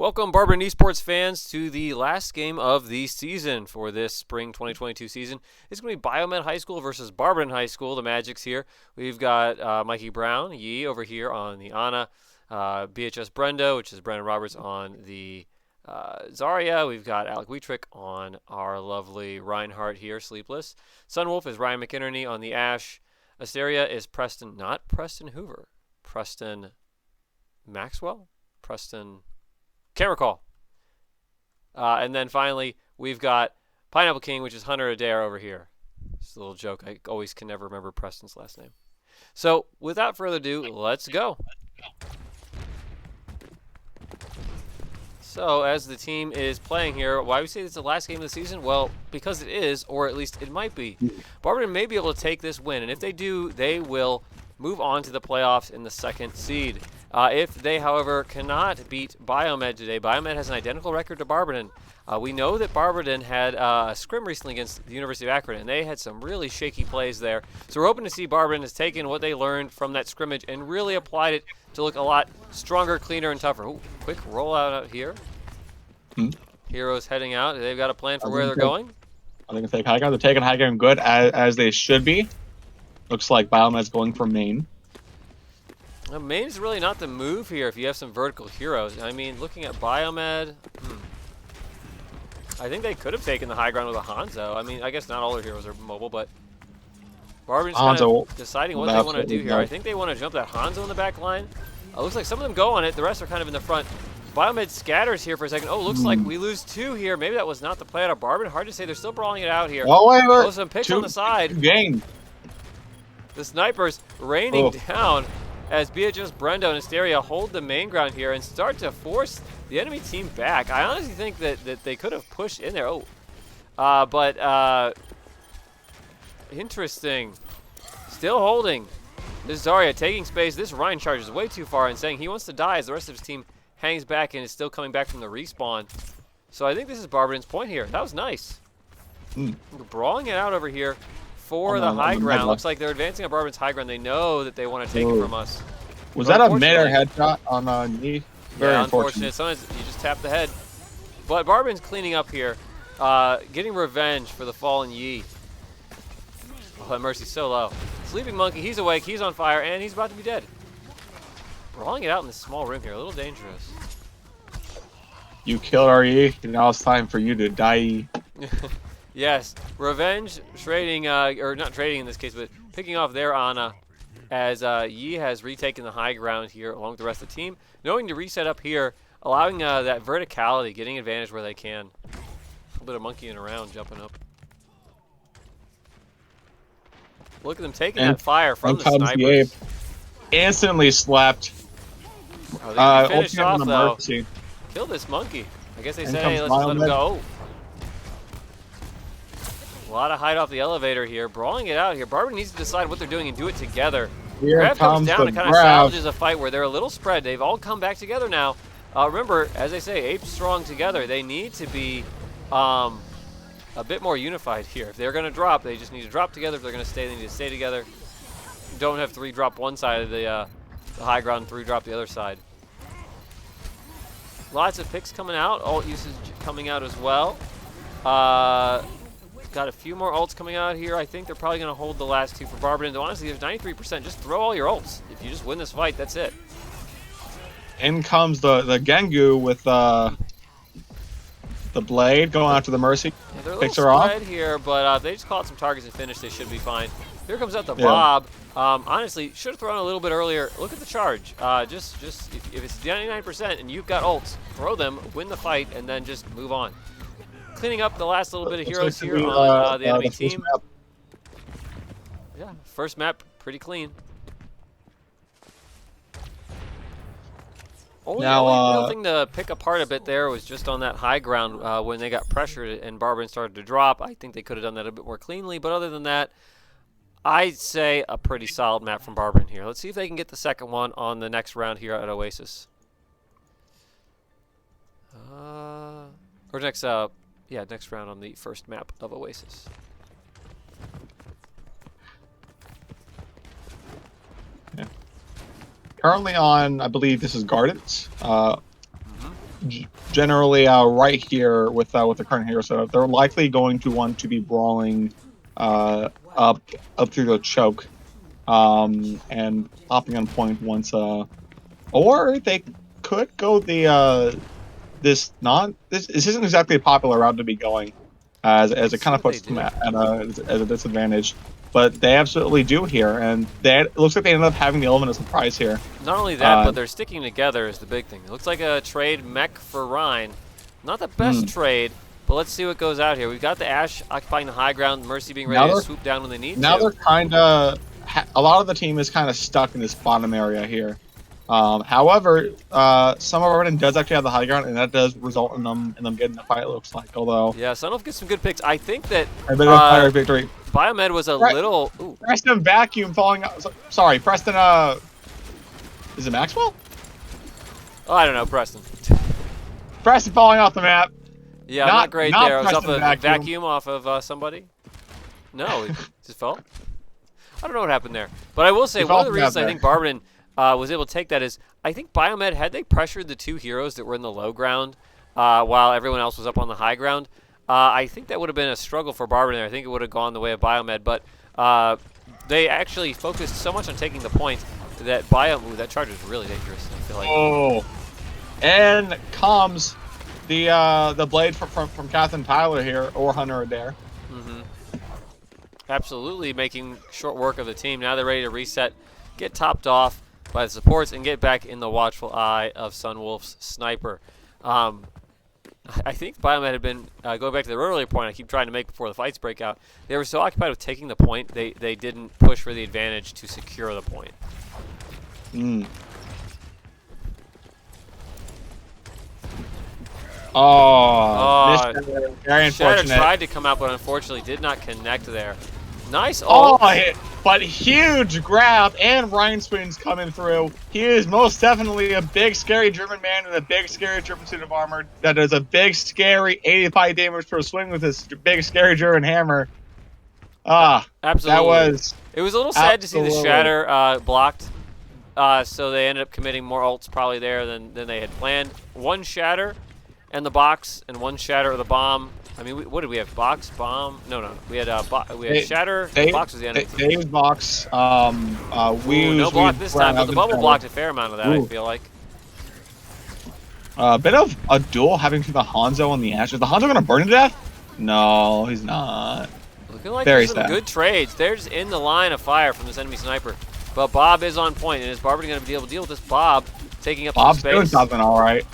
Welcome, Barberton Esports fans, to the last game of the season for this spring 2022 season. It's going to be Biomed High School versus Barberton High School. The Magic's here. We've got Mikey Brown, Yee, over here on the Ana, BHS Brendo, which is Brendon Roberts on the Zarya. We've got Alec Wuethrich on our lovely Reinhardt here, Sleepless. Sunwolf is Ryan McInerney on the Ash. Asteria is Preston, not Preston Hoover, Preston Maxwell? Can't recall. And then finally, we've got Pineapple King, which is Hunter Adair over here. It's a little joke. I always can never remember Preston's last name. So, without further ado, let's go. So, as the team is playing here, why we say it's the last game of the season? Well, because it is, or at least it might be. Barberton may be able to take this win, and if they do, they will move on to the playoffs in the second seed. If they, however, cannot beat Biomed today, Biomed has an identical record to Barberton. We know that Barberton had a scrim recently against the University of Akron, and they had some really shaky plays there. So we're hoping to see Barberton has taken what they learned from that scrimmage and really applied it to look a lot stronger, cleaner, and tougher. Ooh, quick rollout out here. Heroes heading out. They've got a plan for where they're going. I think they're taking high ground good, as they should be. Looks like Biomed's going for main. Main is really not the move here if you have some vertical heroes. I mean, looking at Biomed, I think they could have taken the high ground with a Hanzo. I mean, I guess not all their heroes are mobile, but Barberton's kind of deciding what they want to do here. I think they want to jump that Hanzo in the back line. Looks like some of them go on it. The rest are kind of in the front. Biomed scatters here for a second. Oh, looks like we lose two here. Maybe that was not the play out of Barberton. Hard to say. They're still brawling it out here. Oh, some picks on the side. Game. The snipers raining down as BHS Brendo and Asteria hold the main ground here and start to force the enemy team back. I honestly think that they could have pushed in there. Interesting. Still holding. This Zarya taking space. This Ryan charges way too far and saying he wants to die as the rest of his team hangs back and is still coming back from the respawn. So I think this is Barberton's point here. That was nice. We're brawling it out over here for the high ground. Looks like they're advancing on Barberton's high ground. They know that they want to take it from us. Was that a mid-air headshot on Yee? Very unfortunate. Sometimes you just tap the head. But Barberton's cleaning up here, getting revenge for the fallen Yee. Oh, that Mercy's so low. Sleeping Monkey, he's awake, he's on fire, and he's about to be dead. Brawling it out in this small room here, a little dangerous. You killed our Yee, and now it's time for you to die. Yes, revenge trading, or not trading in this case, but picking off their Ana as Yee has retaken the high ground here along with the rest of the team. Knowing to reset up here, allowing that verticality, getting advantage where they can. A little bit of monkeying around, jumping up. Look at them taking that fire from the snipers. Instantly slapped. Oh, they finished off though. Kill this monkey. I guess they say let's just let him go. A lot of hide off the elevator here. Brawling it out here. Barberton needs to decide what they're doing and do it together. Grav comes down and kind of salvages a fight where they're a little spread. They've all come back together now. Remember, as they say, apes strong together. They need to be a bit more unified here. If they're going to drop, they just need to drop together. If they're going to stay, they need to stay together. Don't have 3 drop one side of the high ground and 3 drop the other side. Lots of picks coming out. Ult usage coming out as well. Got a few more ults coming out here. I think they're probably going to hold the last 2 for Barberton. Though honestly, there's 93%. Just throw all your ults. If you just win this fight, that's it. In comes the Gengu with the blade going after the Mercy. Yeah, they're a little spread here, but they just caught some targets and finished. They should be fine. Here comes out the Bob. Honestly, should have thrown a little bit earlier. Look at the charge. Just if it's 99% and you've got ults, throw them, win the fight, and then just move on. Cleaning up the last little bit of heroes here on the enemy team. Yeah, first map, pretty clean. Only real thing to pick apart a bit there was just on that high ground when they got pressured and Barberton started to drop. I think they could have done that a bit more cleanly, but other than that, I'd say a pretty solid map from Barberton here. Let's see if they can get the second one on the next round here at Oasis. Or next round on the first map of Oasis. Yeah. Currently on, I believe this is Gardens. generally right here with the current hero setup. They're likely going to want to be brawling up through the choke and popping on point once. Or they could go this isn't exactly a popular route to be going, as it kind of puts them at a disadvantage. But they absolutely do here, and it looks like they ended up having the element of surprise here. Not only that, but they're sticking together is the big thing. It looks like a trade mech for Rhine. Not the best trade, but let's see what goes out here. We've got the Ashe occupying the high ground, Mercy being ready to swoop down when they need to. Now they're kind of, a lot of the team is kind of stuck in this bottom area here. However, some of our team does actually have the high ground, and that does result in them getting the fight. It looks like, although yeah, Sunwolf gets some good picks. I think that victory. Biomed was a little. Ooh. Preston vacuum falling out. Sorry, Preston. Is it Maxwell? Oh, I don't know, Preston. Preston falling off the map. Yeah, not great there. It was off a vacuum off of somebody. No, it just fell. I don't know what happened there, but I will say one of the reasons I think Barberton was able to take that is I think Biomed, had they pressured the two heroes that were in the low ground while everyone else was up on the high ground, I think that would have been a struggle for Barberton there. I think it would have gone the way of Biomed, but they actually focused so much on taking the point that that charge is really dangerous, I feel like. Oh, and comes the blade from Kaeden Tyler here, or Hunter Adair. Absolutely making short work of the team. Now they're ready to reset, get topped off by the supports, and get back in the watchful eye of Sunwolf's sniper. I think Biomed had been, going back to the earlier point I keep trying to make before the fights break out, they were so occupied with taking the point, they didn't push for the advantage to secure the point. Oh, very unfortunate. Shatter tried to come out, but unfortunately did not connect there. Nice ult. But huge grab, and Ryan Swing's coming through. He is most definitely a big, scary German man in a big, scary German suit of armor that does a big, scary 85 damage per swing with his big, scary German hammer. Absolutely. It was a little sad to see the Shatter blocked, so they ended up committing more ults probably there than they had planned. One Shatter and the box, and one Shatter of the bomb. I mean, what did we have? Box, bomb? No. We had Shatter. Box was the end. Dave's box. No block this time, but the bubble blocked a fair amount of that. I feel like. A bit of a duel having to the Hanzo and the Ashe. Is the Hanzo gonna burn to death? No, he's not. Looking like there's some good trades. They're just in the line of fire from this enemy sniper. But Bob is on point, and is Barberton going to be able to deal with this Bob taking up some space? Bob's doing something all right.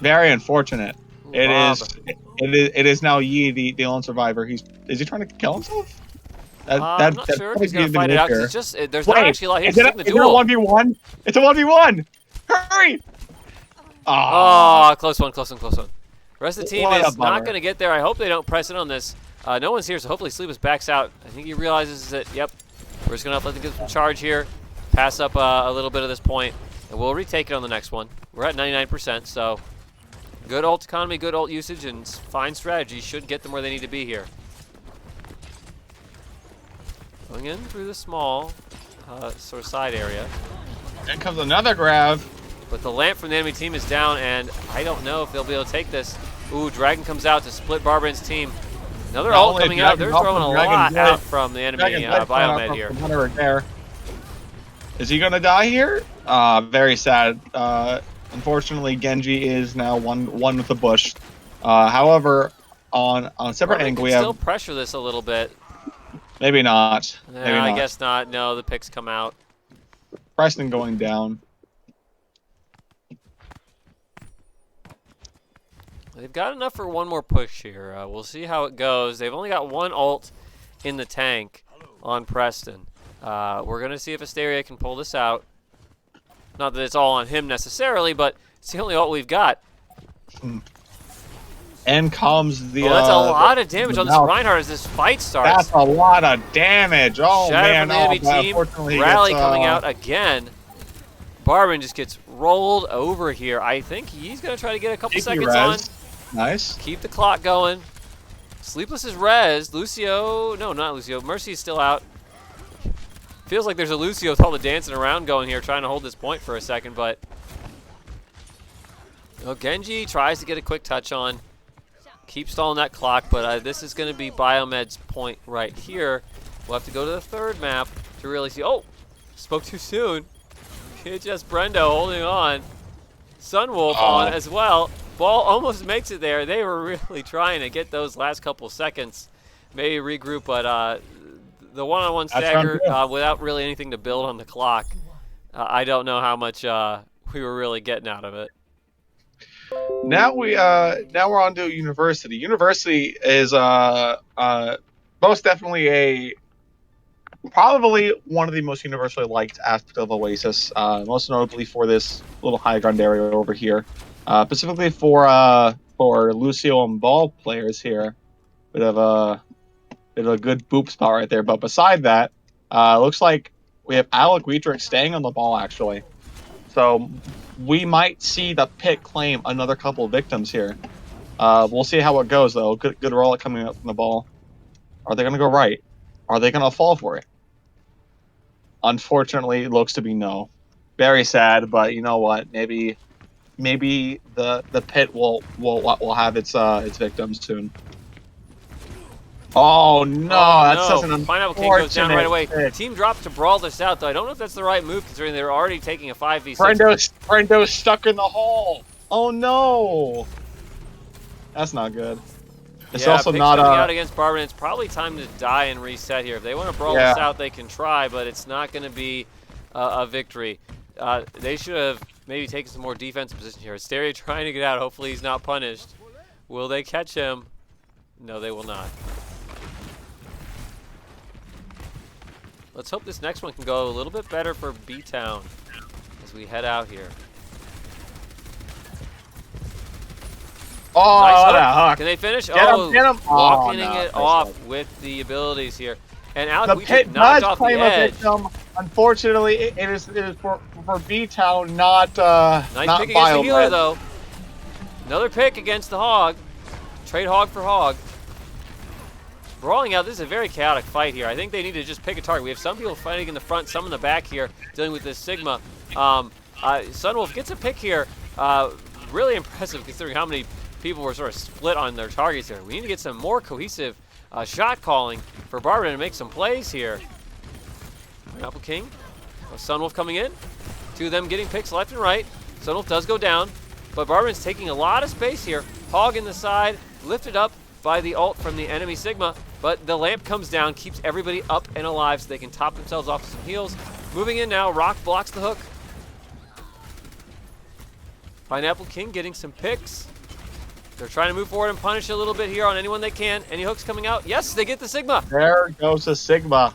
Very unfortunate. It is now Yi, the lone survivor. Is he trying to kill himself? I'm not sure if he's going to fight it out. It's just there's not actually a lot here. Is it a 1v1? It's a 1v1. Hurry! Oh, close one. The rest of the team is not going to get there. I hope they don't press it on this. No one's here, so hopefully Sleepless backs out. I think he realizes that, yep, we're just going to let them get some charge here, pass up a little bit of this point, and we'll retake it on the next one. We're at 99%, so good ult economy, good ult usage, and fine strategy should get them where they need to be here. Going in through the small sort of side area. And comes another grab. But the lamp from the enemy team is down, and I don't know if they'll be able to take this. Ooh, Dragon comes out to split Barberton's team. Another ult coming out. They're throwing a lot out from the enemy Biomed here. Is he gonna die here? Very sad. Unfortunately, Genji is now one with the bush. However, on a separate angle, we have still pressure this a little bit. Maybe not. I guess not. No, the picks come out. Preston going down. They've got enough for one more push here. We'll see how it goes. They've only got one ult in the tank on Preston. We're going to see if Asteria can pull this out. Not that it's all on him necessarily, but it's the only ult we've got. And comes the... that's a lot of damage on this Reinhardt as this fight starts. That's a lot of damage. Oh, Shatter man. From the enemy team. Rally coming out again. Barberton just gets rolled over here. I think he's going to try to get a couple seconds on. Nice. Keep the clock going. Sleepless is res. Lucio, no, not Lucio. Mercy's still out. Feels like there's a Lucio with all the dancing around going here, trying to hold this point for a second, but Well, Genji tries to get a quick touch on. Keep stalling that clock, but this is going to be Biomed's point right here. We'll have to go to the third map to really see. Oh, spoke too soon. BHS Brendo holding on. Sunwolf on as well. Ball almost makes it there. They were really trying to get those last couple seconds. Maybe regroup, but the one-on-one stagger without really anything to build on the clock, I don't know how much we were really getting out of it. Now we're on to University. University is most definitely probably one of the most universally liked aspects of Oasis, most notably for this little high ground area over here, specifically for Lucio and Ball players here. Bit of a good boop spot right there. But beside that, looks like we have Alec Wuethrich staying on the ball actually. So we might see the pit claim another couple of victims here. We'll see how it goes though. Good rollout coming up from the ball. Are they going to go right? Are they going to fall for it? Unfortunately, it looks to be no. Very sad, but you know what? Maybe the pit will have its victims soon. Oh no! That's such an Pineapple King goes down right away. The team drops to brawl this out, though. I don't know if that's the right move, considering they're already taking a 5v6. Brendo's stuck in the hole. Oh no! That's not good. It's also not coming out against Barberton. It's probably time to die and reset here. If they want to brawl this out, they can try, but it's not going to be a victory. They should have maybe taken some more defensive position here. Adair trying to get out. Hopefully he's not punished. Will they catch him? No, they will not. Let's hope this next one can go a little bit better for B-Town as we head out here. Oh, nice hook. Can they finish? Get him. Walking it off with the abilities here. And Alec Wuethrich knocked off the edge. Unfortunately, it is for B-Town, not nice not pick against the healer, though. Another pick against the Hog. Trade Hog for Hog. Brawling out, this is a very chaotic fight here. I think they need to just pick a target. We have some people fighting in the front, some in the back here, dealing with this Sigma. Sunwolf gets a pick here. Really impressive considering how many people were sort of split on their targets here. We need to get some more cohesive shot calling for Barberton to make some plays here. Pineapple King. Sunwolf coming in. Two of them getting picks left and right. Sunwolf does go down, but Barberton's taking a lot of space here. Hog in the side, lifted up by the ult from the enemy Sigma, but the lamp comes down, keeps everybody up and alive so they can top themselves off with some heals. Moving in now, Rock blocks the hook. Pineapple King getting some picks. They're trying to move forward and punish a little bit here on anyone they can. Any hooks coming out? Yes, they get the Sigma. There goes the Sigma.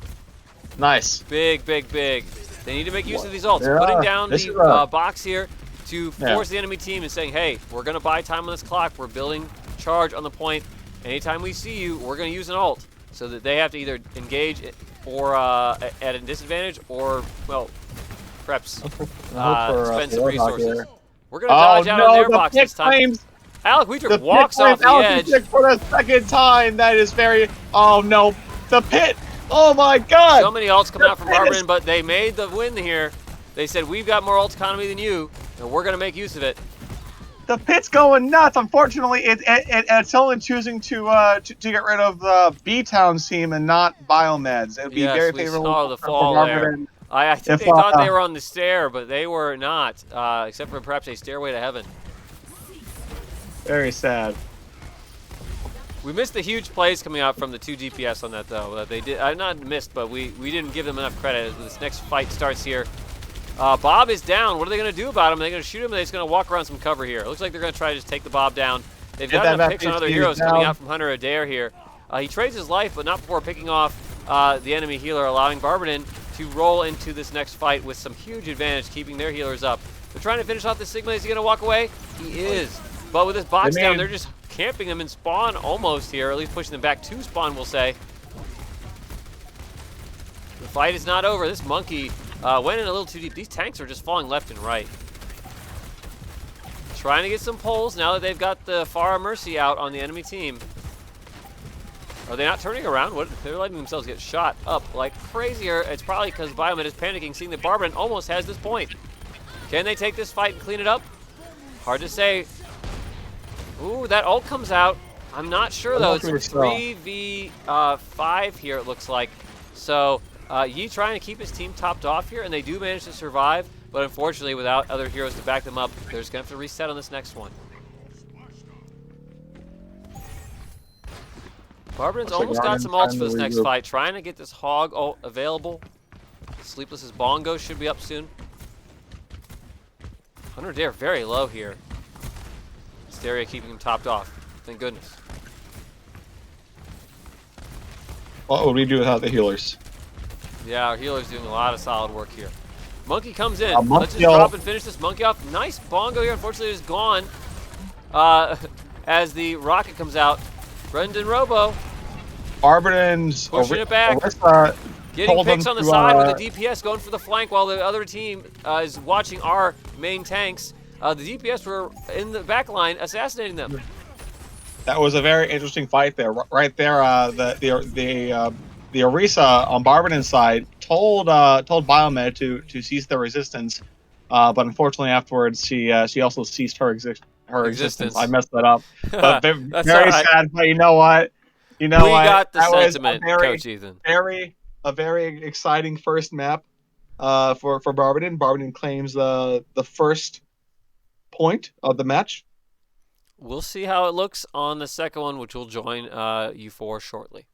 Nice. Big. They need to make use of these ults. Putting down the box here to force the enemy team and saying, hey, we're going to buy time on this clock. We're building charge on the point. Anytime we see you, we're going to use an ult so that they have to either engage or at a disadvantage or, well, perhaps spend some resources. We're going to dodge out on their box this time. Alec Wuethrich walks off the edge. For the second time. That is very... Oh, no. The pit. Oh, my God. So many ults come out from Barberton, but they made the win here. They said, we've got more ult economy than you, and we're going to make use of it. The pit's going nuts. Unfortunately, it's only choosing to get rid of the B-Town's team and not Biomed's. It would be very favorable. Saw the fall there. I think they thought they were on the stair, but they were not, except for perhaps a stairway to heaven. Very sad. We missed the huge plays coming out from the 2 DPS on that, though. They did not missed, but we didn't give them enough credit as this next fight starts here. Bob is down. What are they going to do about him? Are they going to shoot him? Or are they just going to walk around some cover here? It looks like they're going to try to just take the Bob down. They've got enough picks on other heroes coming out from Hunter Adair here. He trades his life, but not before picking off the enemy healer, allowing Barberton to roll into this next fight with some huge advantage, keeping their healers up. They're trying to finish off the Sigma. Is he going to walk away? He is. But with this box down, they're just camping them in spawn almost here, or at least pushing them back to spawn, we'll say. The fight is not over. This monkey went in a little too deep. These tanks are just falling left and right. Trying to get some pulls now that they've got the Farah Mercy out on the enemy team. Are they not turning around? They're letting themselves get shot up like crazier. It's probably because Biomed is panicking, seeing that Barberton almost has this point. Can they take this fight and clean it up? Hard to say. Ooh, that ult comes out. I'm not sure, though. It's 3v5 here, it looks like. So, Yi trying to keep his team topped off here, and they do manage to survive. But unfortunately, without other heroes to back them up, they're just going to have to reset on this next one. Barberton's almost got some ults for this next fight, trying to get this Hog ult available. Sleepless's Bongo should be up soon. 100 Adair very low here. Hysteria keeping him topped off. Thank goodness. What would we do without the healers? Yeah, our healer's doing a lot of solid work here. Monkey comes in. Let's just drop and finish this Monkey off. Nice Bongo here. Unfortunately, it's gone. As the rocket comes out. Brendon Robo. Barberton's pushing it back. Getting picks on the side with the DPS going for the flank while the other team is watching our main tanks. The DPS were in the back line assassinating them. That was a very interesting fight there. Right there, the Orisa on Barberton's side told Biomed to cease their resistance, but unfortunately afterwards she also ceased her existence. I messed that up. But very sad. But you know what? We got the sentiment, Coach Ethan. A very exciting first map for Barberton. Barberton claims the first point of the match. We'll see how it looks on the second one, which will join you for shortly.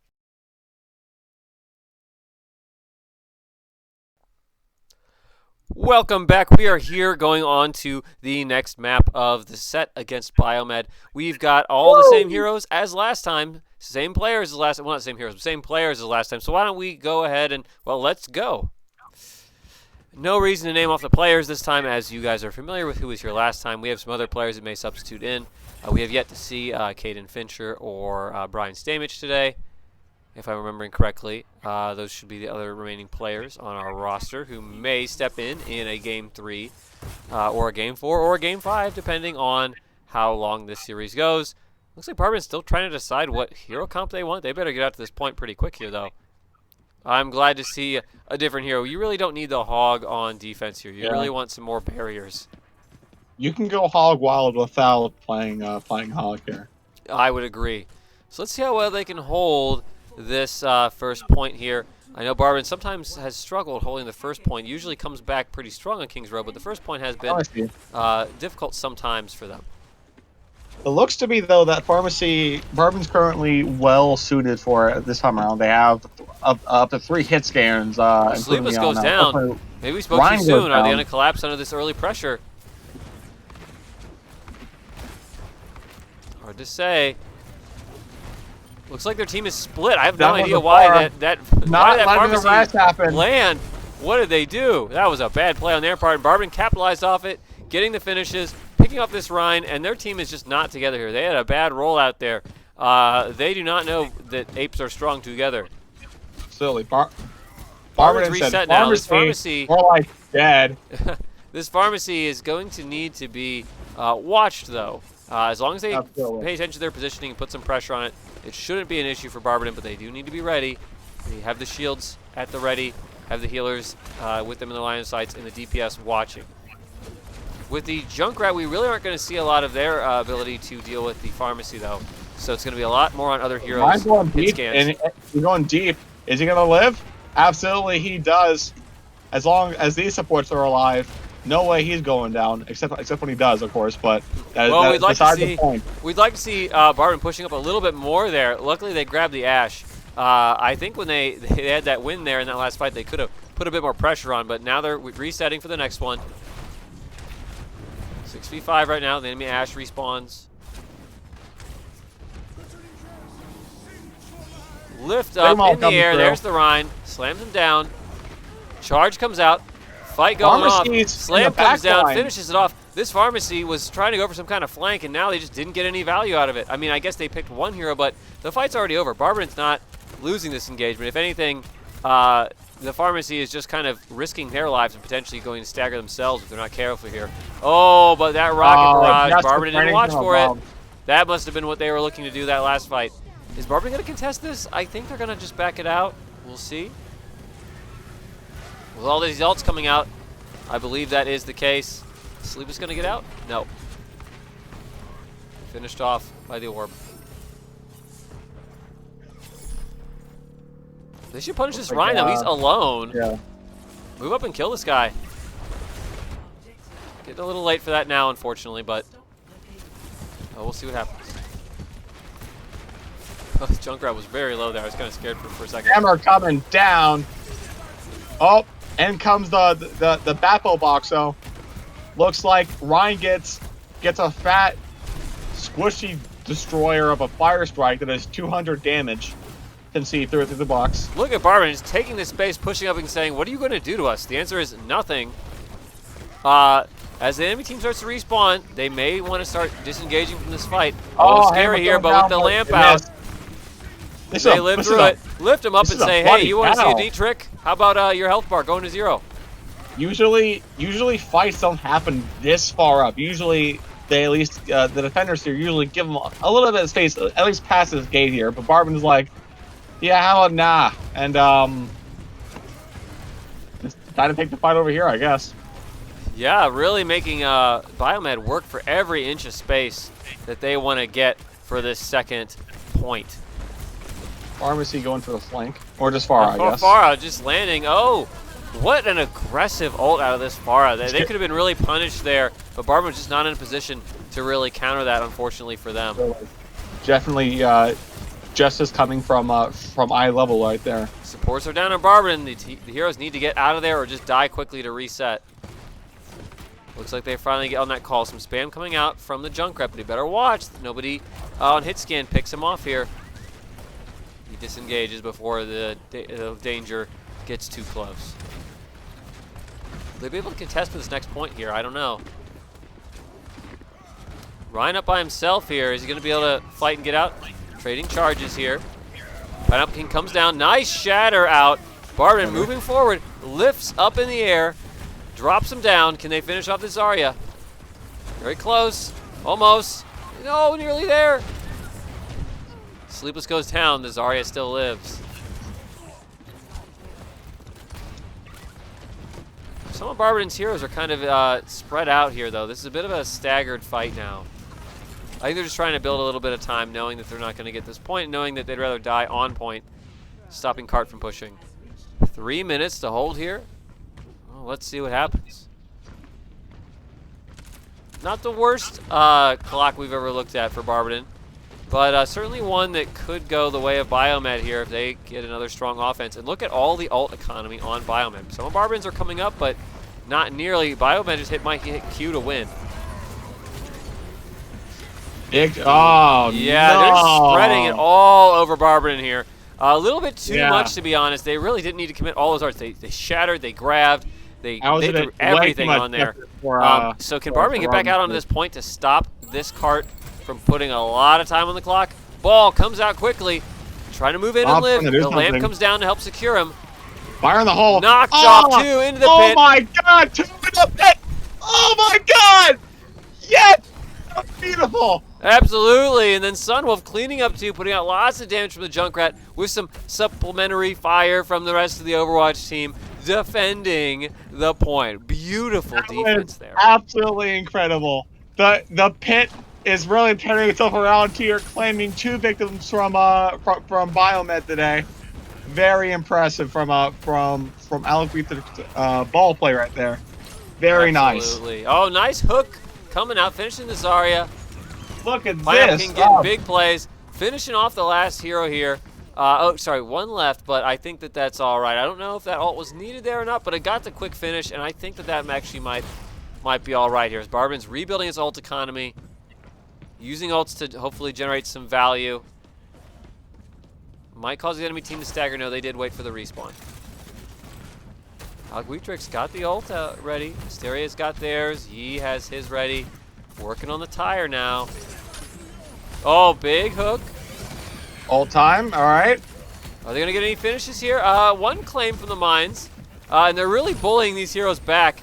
Welcome back. We are here going on to the next map of the set against Biomed. We've got all the same heroes as last time. Same players as last time. Well, not same heroes, but same players as last time. So why don't we go ahead and, well, let's go. No reason to name off the players this time, as you guys are familiar with who was here last time. We have some other players that may substitute in. We have yet to see Kaeden Fincher or Brian Stamich today, if I'm remembering correctly. Those should be the other remaining players on our roster who may step in a Game 3 or a Game 4 or a Game 5, depending on how long this series goes. Looks like Barberton's still trying to decide what hero comp they want. They better get out to this point pretty quick here, though. I'm glad to see a different hero. You really don't need the Hog on defense here. You really want some more barriers. You can go Hog Wild without playing Hog here. I would agree. So let's see how well they can hold this first point here. I know Barberton sometimes has struggled holding the first point. Usually comes back pretty strong on Kings Row, but the first point has been difficult sometimes for them. It looks to be, though, that Barberton's currently well suited for it this time around. They have up to 3 hit scans. Sleepless goes down. Maybe we spoke too soon. Are they going to collapse under this early pressure? Hard to say. Looks like their team is split. I have no idea why that pharmacy happened. Land. What did they do? That was a bad play on their part. Barberton capitalized off it, getting the finishes, picking up this Rhine, and their team is just not together here. They had a bad roll out there. They do not know that apes are strong together. Silly. Barberton's reset now. This pharmacy, more like dead. This pharmacy is going to need to be watched, though. As long as they pay attention to their positioning and put some pressure on it, it shouldn't be an issue for Barberton, but they do need to be ready. They have the shields at the ready, have the healers with them in the line of sights, and the DPS watching. With the Junkrat, we really aren't going to see a lot of their ability to deal with the pharmacy, though. So it's going to be a lot more on other heroes. Going deep, and you're going deep. Is he going to live? Absolutely, he does. As long as these supports are alive, no way he's going down. Except when he does, of course. But we'd like to see Barberton pushing up a little bit more there. Luckily, they grabbed the Ash. I think when they had that win there in that last fight, they could have put a bit more pressure on. But now they're resetting for the next one. 6v5 right now. The enemy Ash respawns. Lift up in the air. There's the Rhine. Slams him down. Charge comes out. Fight going off. Slam comes down. Finishes it off. This pharmacy was trying to go for some kind of flank, and now they just didn't get any value out of it. I mean, I guess they picked one hero, but the fight's already over. Barberton's not losing this engagement. If anything, the pharmacy is just kind of risking their lives and potentially going to stagger themselves if they're not careful here. Oh, but that rocket barrage, Barberton didn't watch for it. That must have been what they were looking to do that last fight. Is Barberton going to contest this? I think they're going to just back it out. We'll see. With all these ults coming out, I believe that is the case. Sleep is going to get out? No. Finished off by the orb. They should punish this Ryan, though. He's alone. Yeah. Move up and kill this guy. Getting a little late for that now, unfortunately, but we'll see what happens. Oh, Junkrat was very low there. I was kind of scared for a second. Hammer coming down. Oh, and comes the Bappo box. So looks like Ryan gets a fat, squishy destroyer of a fire strike that has 200 damage. Can see through the box. Look at Barberton. He's taking this space, pushing up and saying, "What are you going to do to us?" The answer is nothing. As the enemy team starts to respawn, they may want to start disengaging from this fight. Oh, scary here, but with the lamp out, they live through it. Lift him up and say, "Hey, you want to see a neat trick? How about your health bar going to 0?" Usually fights don't happen this far up. Usually, they at least the defenders here usually give them a little bit of space, at least past this gate here. But Barberton's like, "Yeah, how about nah?" And just trying to take the fight over here, I guess. Yeah, really making Biomed work for every inch of space that they want to get for this second point. Pharmacy going for the flank, or just Farah, I guess. Farah just landing. Oh, what an aggressive ult out of this Farah. They could have been really punished there, but Barberton was just not in a position to really counter that, unfortunately for them. Definitely justice coming from eye level right there. Supports are down on Barberton. The heroes need to get out of there or just die quickly to reset. Looks like they finally get on that call. Some spam coming out from the Junkrat, but he better watch. Nobody on hit scan picks him off here. He disengages before the danger gets too close. Will they be able to contest for this next point here? I don't know. Ryan up by himself here. Is he going to be able to fight and get out? Trading charges here. Pineapple comes down. Nice shatter out. Barberton moving forward. Lifts up in the air. Drops him down. Can they finish off this Zarya? Very close. Almost. No, nearly there. Sleepless goes down. The Zarya still lives. Some of Barberton's heroes are kind of spread out here, though. This is a bit of a staggered fight now. I think they're just trying to build a little bit of time, knowing that they're not going to get this point, knowing that they'd rather die on point, stopping Cart from pushing. 3 minutes to hold here. Let's see what happens. Not the worst clock we've ever looked at for Barberton, but certainly one that could go the way of Biomed here if they get another strong offense. And look at all the ult economy on Biomed. Some of Barberton's are coming up, but not nearly. Biomed just Mikey hit Q to win. Oh, yeah, no. They're spreading it all over Barberton here. A little bit too much, to be honest. They really didn't need to commit all those arts. They shattered, they grabbed. They threw everything on there. So can Barberton get back out onto this point to stop this cart from putting a lot of time on the clock? Ball comes out quickly. Trying to move in and live. The lamp comes down to help secure him. Fire in the hole. Knocked off 2 into the pit. Oh my god, 2 in the pit. Oh my god. Yes. That's beautiful. Absolutely. And then Sunwolf cleaning up 2, putting out lots of damage from the Junkrat with some supplementary fire from the rest of the Overwatch team. Defending the point. Beautiful defense there. Absolutely incredible. The pit is really turning itself around here, claiming 2 victims from Biomed today. Very impressive from Alec Wuethrich ball play right there. Very Absolutely. Nice. Oh, nice hook coming out, finishing the Zarya. Look at Pineapple this. getting big plays, finishing off the last hero here. Oh, sorry, 1 left, but I think that that's all right. I don't know if that ult was needed there or not, but it got the quick finish, and I think that that actually might be all right here. As Barberton's rebuilding his ult economy, using ults to hopefully generate some value. Might cause the enemy team to stagger. No, they did wait for the respawn. Alec Wuethrich's got the ult ready. Asteria's got theirs. Yi has his ready. Working on the tire now. Oh, big hook. All time, all right. Are they going to get any finishes here? 1 claim from the mines. And they're really bullying these heroes back.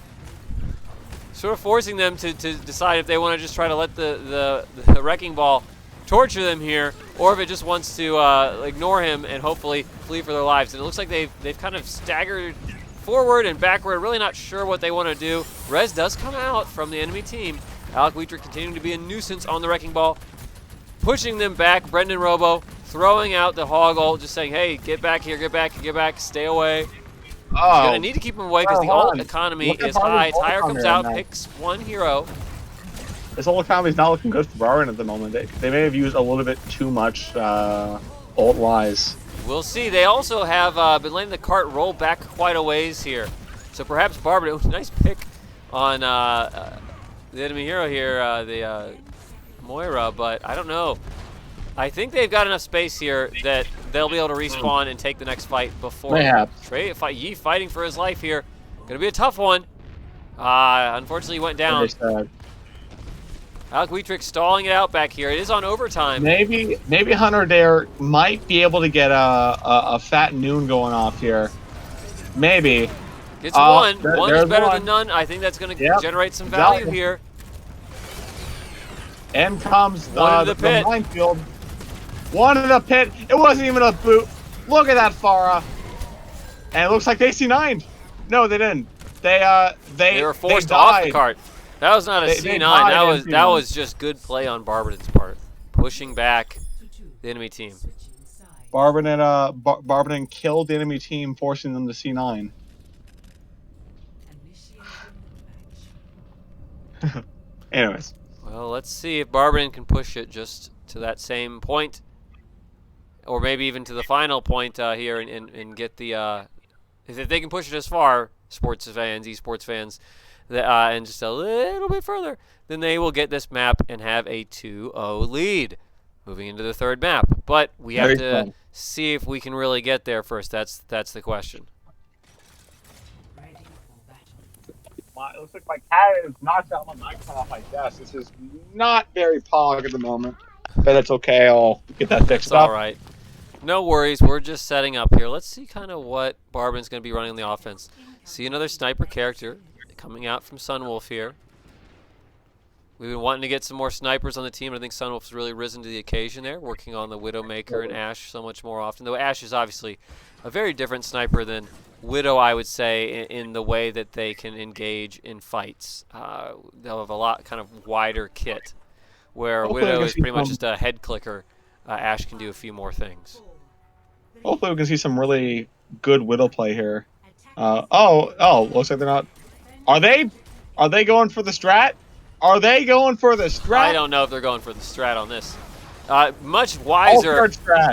Sort of forcing them to decide if they want to just try to let the Wrecking Ball torture them here, or if it just wants to ignore him and hopefully flee for their lives. And it looks like they've kind of staggered forward and backward, really not sure what they want to do. Res does come out from the enemy team. Alec Wuethrich continuing to be a nuisance on the Wrecking Ball. pushing them back. Brendon Robo throwing out the hog ult, just saying, hey, get back here, get back, get back, stay away. He's going to need to keep him away because the ult economy is high. Tyre comes out, picks one hero. This ult economy is not looking good for Barberton at the moment. They may have used a little bit too much ult-wise. We'll see. They also have been letting the cart roll back quite a ways here. So perhaps Barberton, nice pick on the enemy hero here, the Moira, but I don't know. I think they've got enough space here that they'll be able to respawn and take the next fight before. Yi fighting for his life here. Gonna be a tough one. Unfortunately, he went down. Alec Wuethrich stalling it out back here. It is on overtime. Maybe Hunter Adair might be able to get a fat noon going off here. Maybe. It's one. One is better than none. I think that's going to generate some value here. In comes the minefield. One in the pit. It wasn't even a boot. Look at that Farah. And it looks like they C9'd. No, they didn't. They were forced off the cart. That was not a C9. That was just good play on Barberton's part, pushing back the enemy team. Barberton killed the enemy team, forcing them to C9. Anyways. Well, let's see if Barberton can push it just to that same point, or maybe even to the final point here, and get the. If they can push it as far, sports fans, esports fans, and just a little bit further, then they will get this map and have a 2-0 lead, moving into the third map. But we have to see if we can really get there first. That's the question. It looks like my cat is knocked out my microphone off my desk. This is not very pog at the moment, but it's okay. I'll get that fixed up. All right. No worries. We're just setting up here. Let's see kind of what Barberton's going to be running on the offense. See another sniper character coming out from Sunwolf here. We've been wanting to get some more snipers on the team, and I think Sunwolf's really risen to the occasion there, working on the Widowmaker and Ashe so much more often. Though Ashe is obviously a very different sniper than Widow, I would say, in the way that they can engage in fights. They'll have a lot kind of wider kit, where Widow is pretty much just a head clicker. Ashe can do a few more things. Hopefully we can see some really good Widow play here. Looks like they're not. Are they going for the strat? Are they going for the strat? I don't know if they're going for the strat on this. Much wiser.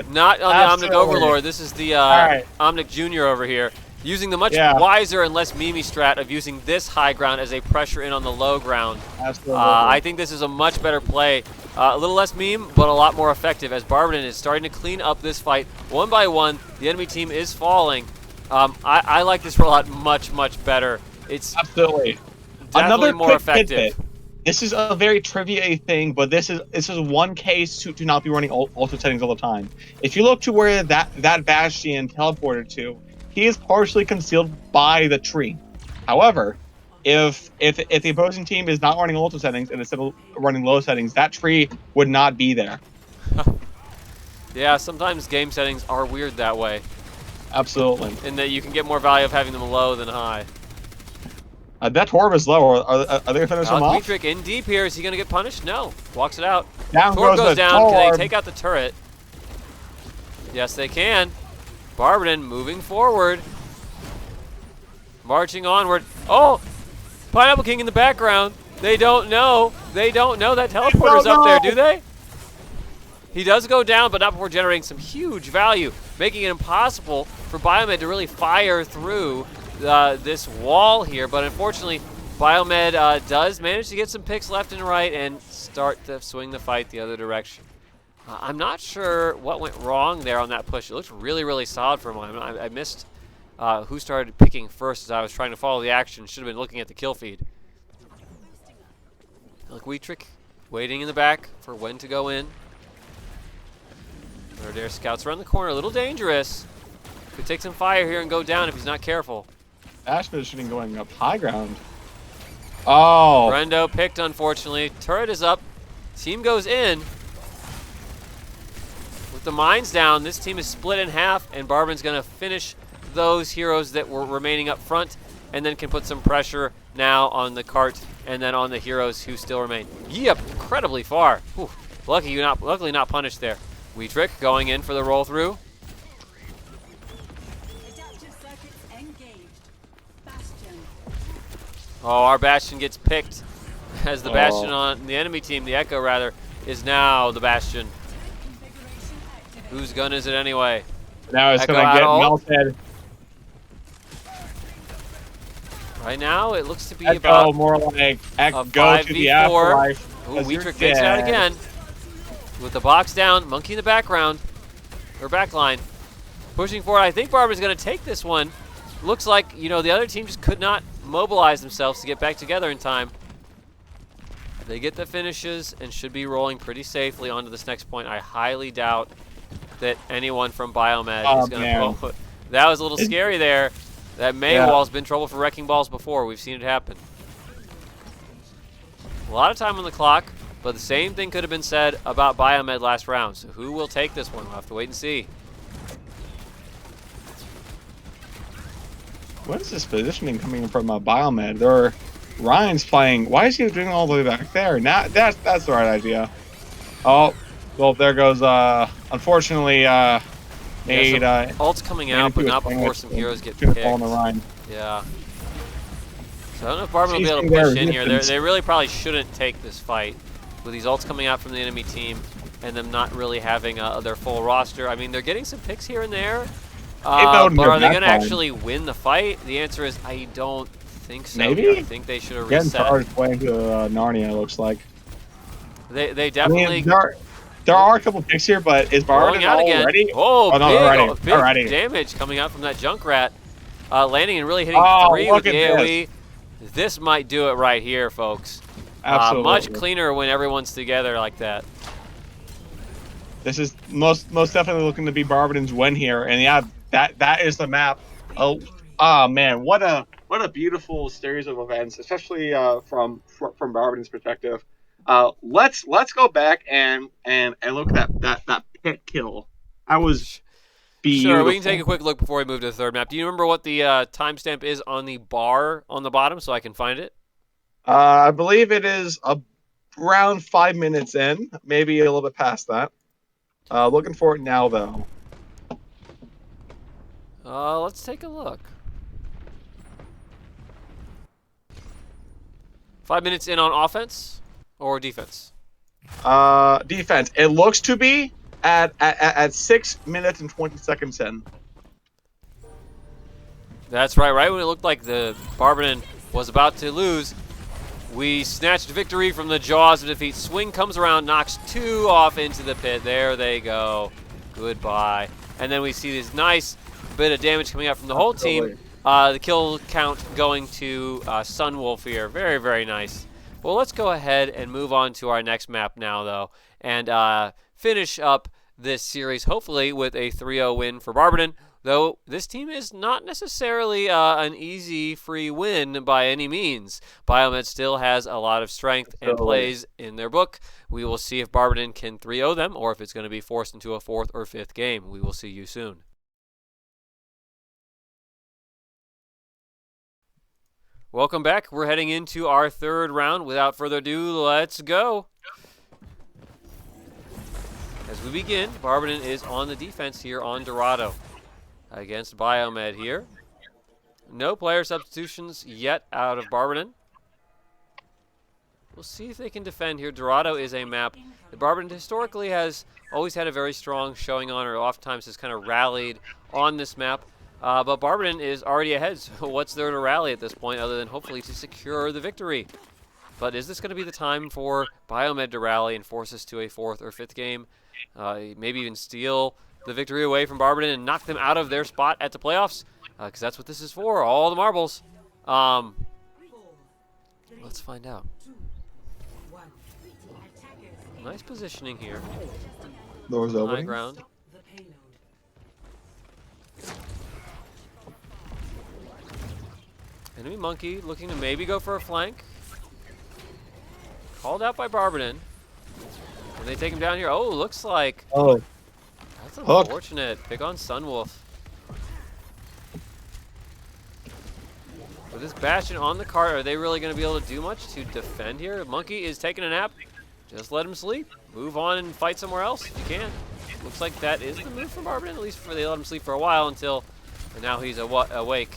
Not on the Omnic Overlord. This is the Omnic Junior over here. Using the much wiser and less memey strat of using this high ground as a pressure in on the low ground. Absolutely. I think this is a much better play. A little less meme, but a lot more effective as Barberton is starting to clean up this fight. One by one, the enemy team is falling. I like this rollout much, much better. It's absolutely definitely more effective. This is a very trivia thing, but this is one case to not be running auto settings all the time. If you look to where that Bastion teleported to, he is partially concealed by the tree. However, if the opposing team is not running auto settings and instead of running low settings, that tree would not be there. Yeah, sometimes game settings are weird that way. Absolutely. In that you can get more value of having them low than high. That Torb is low. Are they going to finish him off? Wuethrich in deep here. Is he going to get punished? No. Walks it out. Down Torb goes down. Torb. Can they take out the turret? Yes, they can. Barberton moving forward. Marching onward. Oh! Pineapple King in the background. They don't know. They don't know that teleporter's up there, do they? He does go down, but not before generating some huge value, making it impossible for Biomed to really fire through this wall here. But unfortunately, Biomed does manage to get some picks left and right and start to swing the fight the other direction. I'm not sure what went wrong there on that push. It looked really, really solid for a moment. I missed who started picking first as I was trying to follow the action. Should have been looking at the kill feed. Alec Wuethrich waiting in the back for when to go in. Adair scouts around the corner, a little dangerous. Could take some fire here and go down if he's not careful. Ash positioning going up high ground. Oh. Brendo picked, unfortunately. Turret is up. Team goes in. With the mines down, this team is split in half, and Barberton's going to finish those heroes that were remaining up front, and then can put some pressure now on the cart and then on the heroes who still remain. Yep, incredibly far. Whew. Luckily not punished there. Wuethrich going in for the roll through. Oh, our Bastion gets picked as the Bastion on the enemy team, the Echo rather, is now the Bastion. Whose gun is it anyway? Now it's Echo going to get ult. melted. Right now, it looks to be Echo about more like a go to the 5v4. afterlife. Ooh, Wuethrich takes it out again. With the box down, Monkey in the background, or backline. Pushing forward, I think Barber's going to take this one. Looks like, the other team just could not mobilize themselves to get back together in time. They get the finishes and should be rolling pretty safely onto this next point. I highly doubt that anyone from Biomed is going to pull. That was a little scary there. That Maywall's been trouble for wrecking balls before. We've seen it happen. A lot of time on the clock, but the same thing could have been said about Biomed last round. So who will take this one? We'll have to wait and see. What is this positioning coming from Biomed? Ryan's playing. Why is he doing all the way back there? Now that's the right idea. Oh, well, there goes. Unfortunately, ult's coming out, but not before some heroes get picked. On the Ryan. Yeah. So I don't know if Barberton will be able to push in here. They really probably shouldn't take this fight with these ults coming out from the enemy team and them not really having their full roster. I mean, they're getting some picks here and there. But are they going to actually win the fight? The answer is I don't think so. Maybe? I think they should have reset. Getting charged playing to Narnia, looks like. They definitely... There are a couple picks here, but is Barberton already? Oh, no, big damage coming out from that Junkrat. Landing and really hitting 3 with the AoE. This might do it right here, folks. Absolutely. Much cleaner when everyone's together like that. This is most definitely looking to be Barberton's win here, and yeah, that is the map. Oh man, what a beautiful series of events, especially from Barberton's perspective. Let's go back and look at that pit kill. That was beautiful. Sure, we can take a quick look before we move to the third map. Do you remember what the timestamp is on the bar on the bottom, so I can find it? I believe it is around 5 minutes in, maybe a little bit past that. Looking for it now, though. Let's take a look. 5 minutes in on offense or defense? Defense. It looks to be at 6 minutes and 20 seconds in. That's right. Right when it looked like the Barberton was about to lose, we snatched victory from the jaws of defeat. Swing comes around, knocks 2 off into the pit. There they go. Goodbye. And then we see this nice bit of damage coming out from the whole team. The kill count going to Sunwolf here. Very, very nice. Well, let's go ahead and move on to our next map now, though, and finish up this series, hopefully, with a 3-0 win for Barberton. Though this team is not necessarily an easy free win by any means. Biomed still has a lot of strength and plays in their book. We will see if Barberton can 3-0 them or if it's going to be forced into a 4th or 5th game. We will see you soon. Welcome back. We're heading into our third round. Without further ado, let's go. As we begin, Barberton is on the defense here on Dorado against Biomed here. No player substitutions yet out of Barberton. We'll see if they can defend here. Dorado is a map that Barberton historically has always had a very strong showing on, or oftentimes has kind of rallied on this map. But Barberton is already ahead, so what's there to rally at this point other than hopefully to secure the victory? But is this going to be the time for Biomed to rally and force us to a 4th or 5th game? Maybe even steal the victory away from Barberton and knock them out of their spot at the playoffs? Because that's what this is for, all the marbles. Let's find out. Nice positioning here. Doors open. High ground. Enemy Monkey looking to maybe go for a flank. Called out by Barberton. Can they take him down here? Oh, looks like. Oh. That's unfortunate. Pick on Sunwolf. With this Bastion on the cart, are they really going to be able to do much to defend here? Monkey is taking a nap. Just let him sleep. Move on and fight somewhere else if you can. Looks like that is the move from Barberton, at least for they let him sleep for a while until, and now he's awake.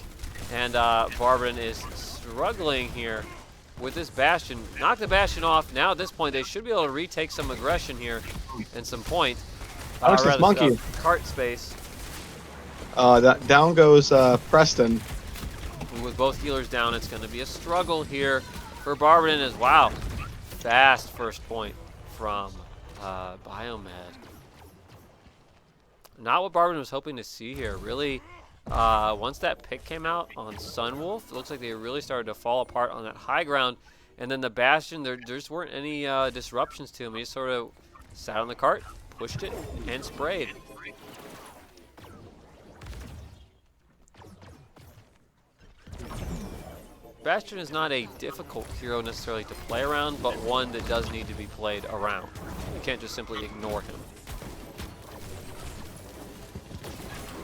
And Barberton is struggling here with this Bastion. Knock the Bastion off. Now at this point, they should be able to retake some aggression here and some point. This monkey. Cart space. Down goes Preston. With both healers down, it's going to be a struggle here for Barberton as wow. Fast first point from Biomed. Not what Barberton was hoping to see here. Really, once that pick came out on Sunwolf, it looks like they really started to fall apart on that high ground. And then the Bastion, there just weren't any disruptions to him. He just sort of sat on the cart, pushed it, and sprayed. Bastion is not a difficult hero necessarily to play around, but one that does need to be played around. You can't just simply ignore him.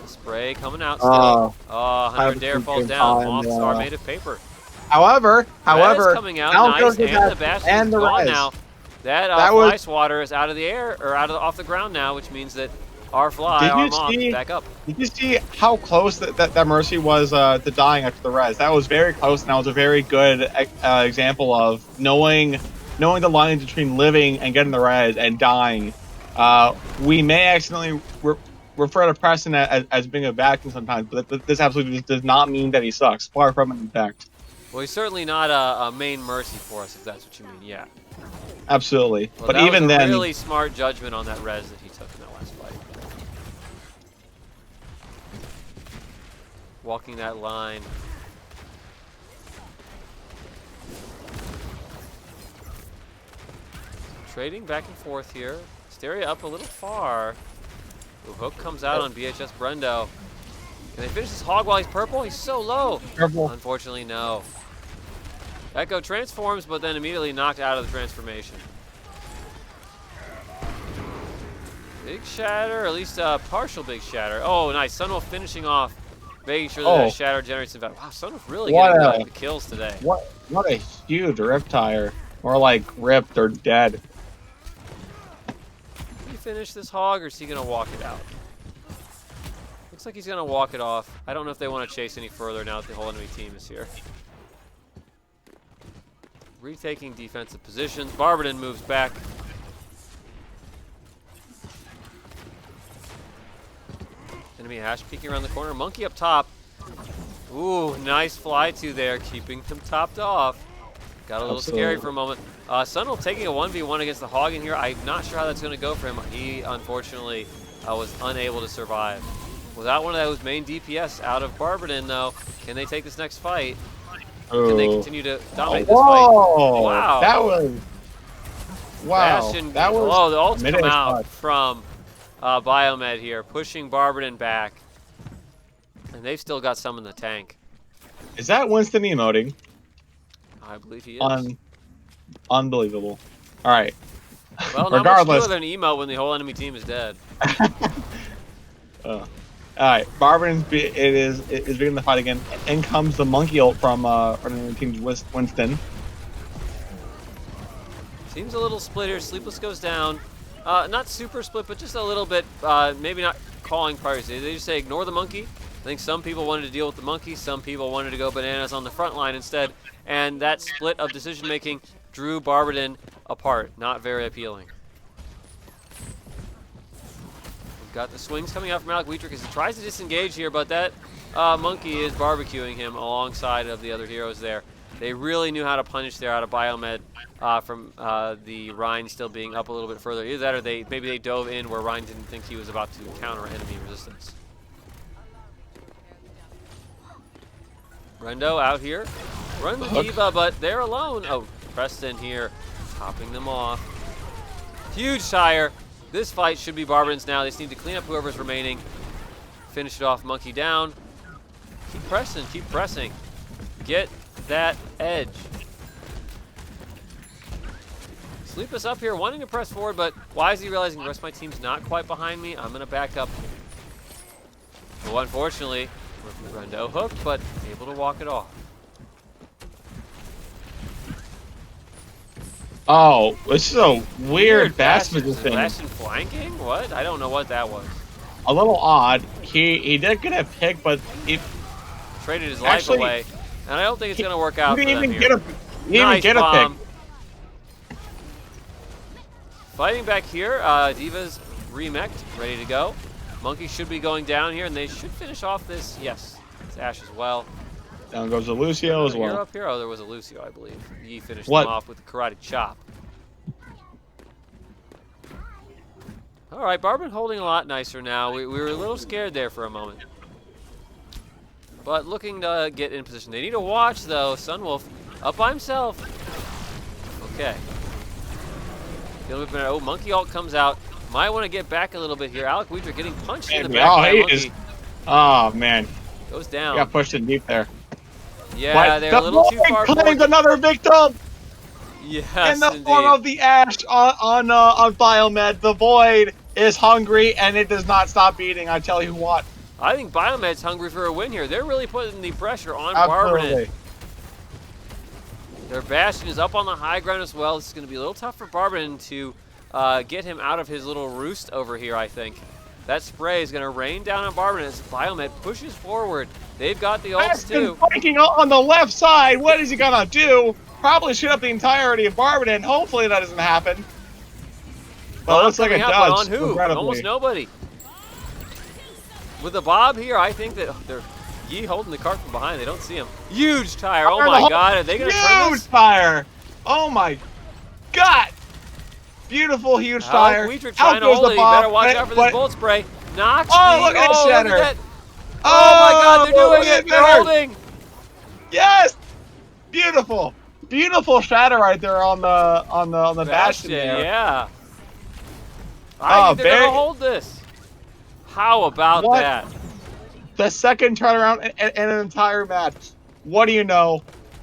Spray coming out still. Hunter Adair falls down. Moths are made of paper. However, coming out nice, and the Bastion's gone now. That ice water is out of the air, or off the ground now, which means that our moth is back up. Did you see how close that Mercy was to dying after the res? That was very close, and that was a very good example of knowing the lines between living and getting the res and dying. We may accidentally refer to Preston as being a vacuum sometimes, but this absolutely does not mean that he sucks. Far from it, in fact. Well, he's certainly not a main Mercy for us, if that's what you mean. Yeah. Absolutely. Well, but that even was a then, really smart judgment on that res that he took in that last fight. Walking that line. Trading back and forth here. Hysteria up a little far. Ooh, hook comes out on BHS Brendo. Can they finish this hog while he's purple? He's so low. Purple. Unfortunately, no. Echo transforms, but then immediately knocked out of the transformation. Big shatter, or at least a partial big shatter. Oh, nice. Sunwolf finishing off, making sure that shatter generates some value. Wow, Sunwolf really getting the kills today. What a huge rip tire. More like ripped or dead. Can he finish this hog, or is he going to walk it out? Looks like he's going to walk it off. I don't know if they want to chase any further now that the whole enemy team is here. Retaking defensive positions. Barberton moves back. Enemy hash peeking around the corner. Monkey up top. Ooh, nice fly to there, keeping them topped off. Got a little scary for a moment. Sunwolf taking a 1v1 against the hog in here. I'm not sure how that's going to go for him. He, unfortunately, was unable to survive. Without one of those main DPS out of Barberton, though, can they take this next fight? Can they continue to dominate this fight? Wow. That was... Wow. Bastion, that was... Oh, the ult's come out from Biomed here, pushing Barberton back. And they've still got some in the tank. Is that Winston emoting? I believe he is. Unbelievable. All right. Well, not much cooler than an emote when the whole enemy team is dead. All right, Barberton is beginning the fight again. In comes the monkey ult from the team's Winston. Seems a little split here. Sleepless goes down. Not super split, but just a little bit. Maybe not calling priority. They just say ignore the monkey. I think some people wanted to deal with the monkey. Some people wanted to go bananas on the front line instead. And that split of decision making drew Barberton apart. Not very appealing. Got the swings coming out from Alec Wuethrich as he tries to disengage here, but that monkey is barbecuing him alongside of the other heroes there. They really knew how to punish there out of Biomed from the Rhine still being up a little bit further. Either that or maybe they dove in where Rhine didn't think he was about to counter enemy resistance. Brendo out here. Run the Diva, but they're alone. Oh, Preston here topping them off. Huge tire. This fight should be Barberton's now. They just need to clean up whoever's remaining. Finish it off. Monkey down. Keep pressing. Keep pressing. Get that edge. Sleepless up here, wanting to press forward, but why is he realizing the rest of my team's not quite behind me? I'm going to back up. Well, unfortunately, Brendo hooked, but able to walk it off. Oh, this is a weird Bastion Is thing. Bastion flanking? What? I don't know what that was. A little odd. He did get a pick, but it Traded his life away, and I don't think it's going to work out he for didn't them even here. get a Bomb. pick. Fighting back here, Diva's remeked, ready to go. Monkey should be going down here, and they should finish off this. Yes, it's Ash as well. Down goes a Lucio as well. You're up here? Oh, there was a Lucio, I believe. He finished What? them off with the karate chop. All right, Barberton holding a lot nicer now. We were a little scared there for a moment. But looking to get in position. They need to watch, though. Sunwolf up by himself. Okay. Oh, Monkey Ult comes out. Might want to get back a little bit here. Alec Wuethrich getting punched in the back by Monkey. Oh, man. Goes down. He got pushed in deep there. Yeah, but they're a little too far claims forward. another victim! Yes, in the indeed. form of the Ash on Biomed. The Void is hungry, and it does not stop beating. I tell you what. I think Biomed's hungry for a win here. They're really putting the pressure on Absolutely. Barberton. Their Bastion is up on the high ground as well. This is going to be a little tough for Barberton to get him out of his little roost over here, I think. That spray is going to rain down on Barberton as Biomed pushes forward. They've got the ults too. Flanking on the left side. What is he going to do? Probably shoot up the entirety of Barberton. Hopefully that doesn't happen. But it looks like it does. On who? Almost nobody. With the Bob here, I think that they're Yi holding the cart from behind. They don't see him. Huge tire. Oh my God. Are they going to turn this? Huge tire. Oh my God. Beautiful, huge tire. Alec Wuethrich trying to hold it. You better watch out for this bullet spray. Knocks Oh, look at Shatter. Look at that. Oh my God, they're doing it. They're holding. Yes. Beautiful. Beautiful shatter right there on the Bastion there. Yeah. I think they're gonna hold this. How about that? The second turnaround in an entire match. What do you know?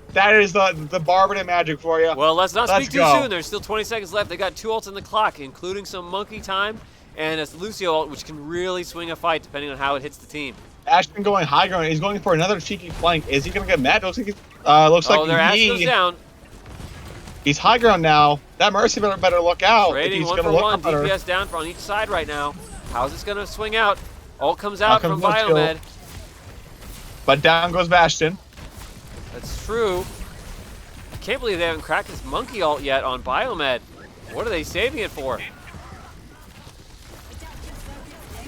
That is the Barberton magic for you. Well, let's not speak too soon. There's still 20 seconds left. They got 2 ults in the clock, including some monkey time and a Lucio ult, which can really swing a fight depending on how it hits the team. Ashton going high ground. He's going for another cheeky flank. Is he going to get mad? Looks like their Ash goes down. He's high ground now. That Mercy better look out. Trading he's 1 for 1. DPS down on each side right now. How's this going to swing out? Ult comes out from Biomed. But down goes Bastion. That's true. I can't believe they haven't cracked this monkey ult yet on Biomed. What are they saving it for?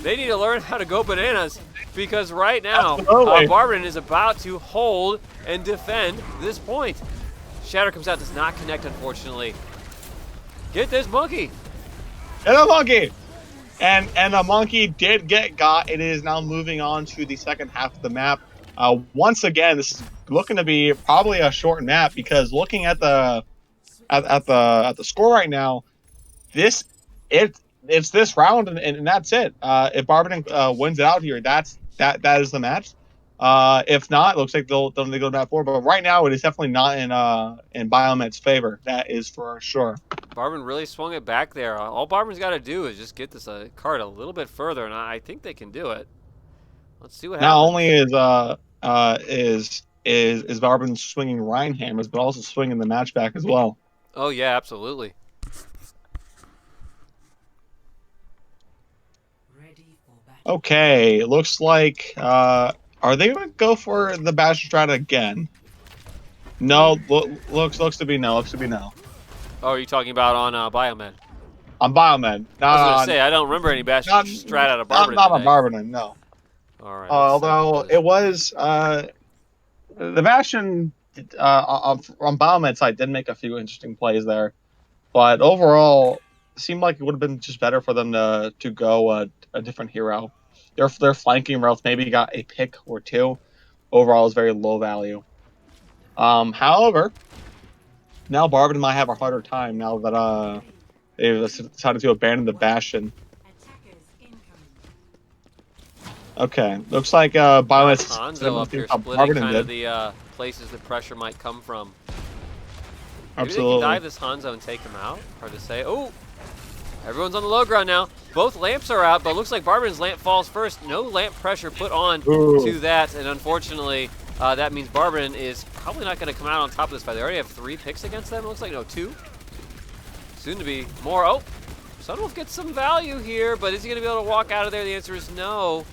They need to learn how to go bananas because right now, Barberton is about to hold and defend this point. Shatter comes out, does not connect, unfortunately. Get this monkey. Get a monkey. And the monkey did get got. It is now moving on to the second half of the map. Once again, this is looking to be probably a short map because looking at the score right now, it's this round and that's it. If Barberton wins it out here, that is the match. If not, it looks like they'll go down 4. But right now, it is definitely not in Biomed's favor. That is for sure. Barberton really swung it back there. All Barberton's got to do is just get this card a little bit further, and I think they can do it. Let's see what happens. Not only is Barberton swinging Rhine hammers, but also swinging the match back as well. Oh yeah, absolutely. Okay, it looks like are they going to go for the Bastion strat again? No, looks to be no. Looks to be no. Oh, are you talking about on Biomed? On Biomed. I was going to say, I don't remember any Bastion strat out of Barberton. Not on Barberton, no. All right. Although it was the Bastion on Biomed's side did make a few interesting plays there, but overall it seemed like it would have been just better for them to go a different hero. Their flanking routes maybe got a pick or 2. Overall is very low value. However, now Barberton might have a harder time now that they've decided to abandon the Bastion. Okay, looks like Biomed's Hanzo up here splitting kind of the places the pressure might come from. Maybe Absolutely. they can dive this Hanzo and take him out. Hard to say. Oh, everyone's on the low ground now. Both lamps are out, but it looks like Barberton's lamp falls first. No lamp pressure put on to that, and unfortunately, that means Barberton is probably not going to come out on top of this fight. They already have 3 picks against them. It looks like, no, 2. soon to be more. Oh, Sunwolf gets some value here, but is he going to be able to walk out of there? The answer is no.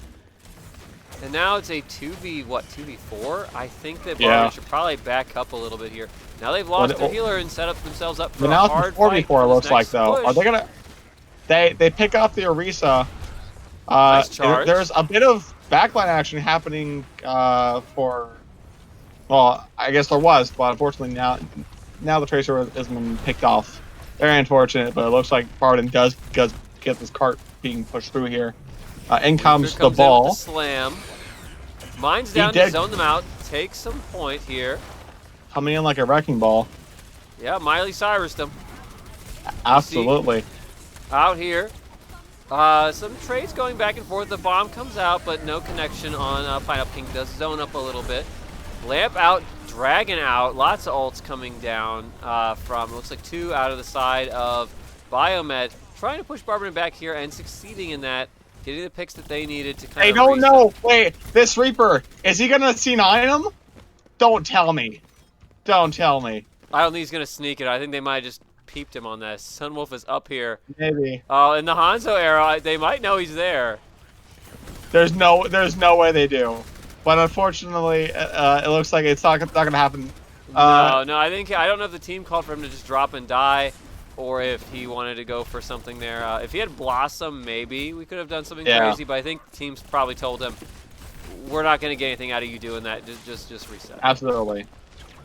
And now it's a 2v4? I think that Barberton should probably back up a little bit here. Now they've lost their healer and set up themselves up for a hard fight. 4v4 looks like, though. Push. Are they going to... They pick up the Orisa. Nice charge. There's a bit of backline action happening for... Well, I guess there was, but unfortunately now the Tracer has been picked off. Very unfortunate, but it looks like Barberton does get this cart being pushed through here. In comes the ball. In with the slam. Mine's down to zone them out. Take some point here. Coming in like a wrecking ball. Yeah, Miley Cyrus them. Absolutely. Out here. Some trades going back and forth. The bomb comes out, but no connection on Pineapple King. Does zone up a little bit. Lamp out, Dragon out. Lots of ults coming down from, looks like 2 out of the side of Biomed. Trying to push Barberton back here and succeeding in that. Getting the picks that they needed to kind of don't know. Wait, this Reaper, is he going to C9 him? Don't tell me. Don't tell me. I don't think he's going to sneak it. I think they might have just peeped him on this. Sunwolf is up here. Maybe. In the Hanzo era, they might know he's there. There's no way they do. But unfortunately, it looks like it's not going to happen. No, I don't know if the team called for him to just drop and die, or if he wanted to go for something there. If he had Blossom, maybe we could have done something crazy. But I think the team's probably told him, "We're not going to get anything out of you doing that. Just reset." Absolutely.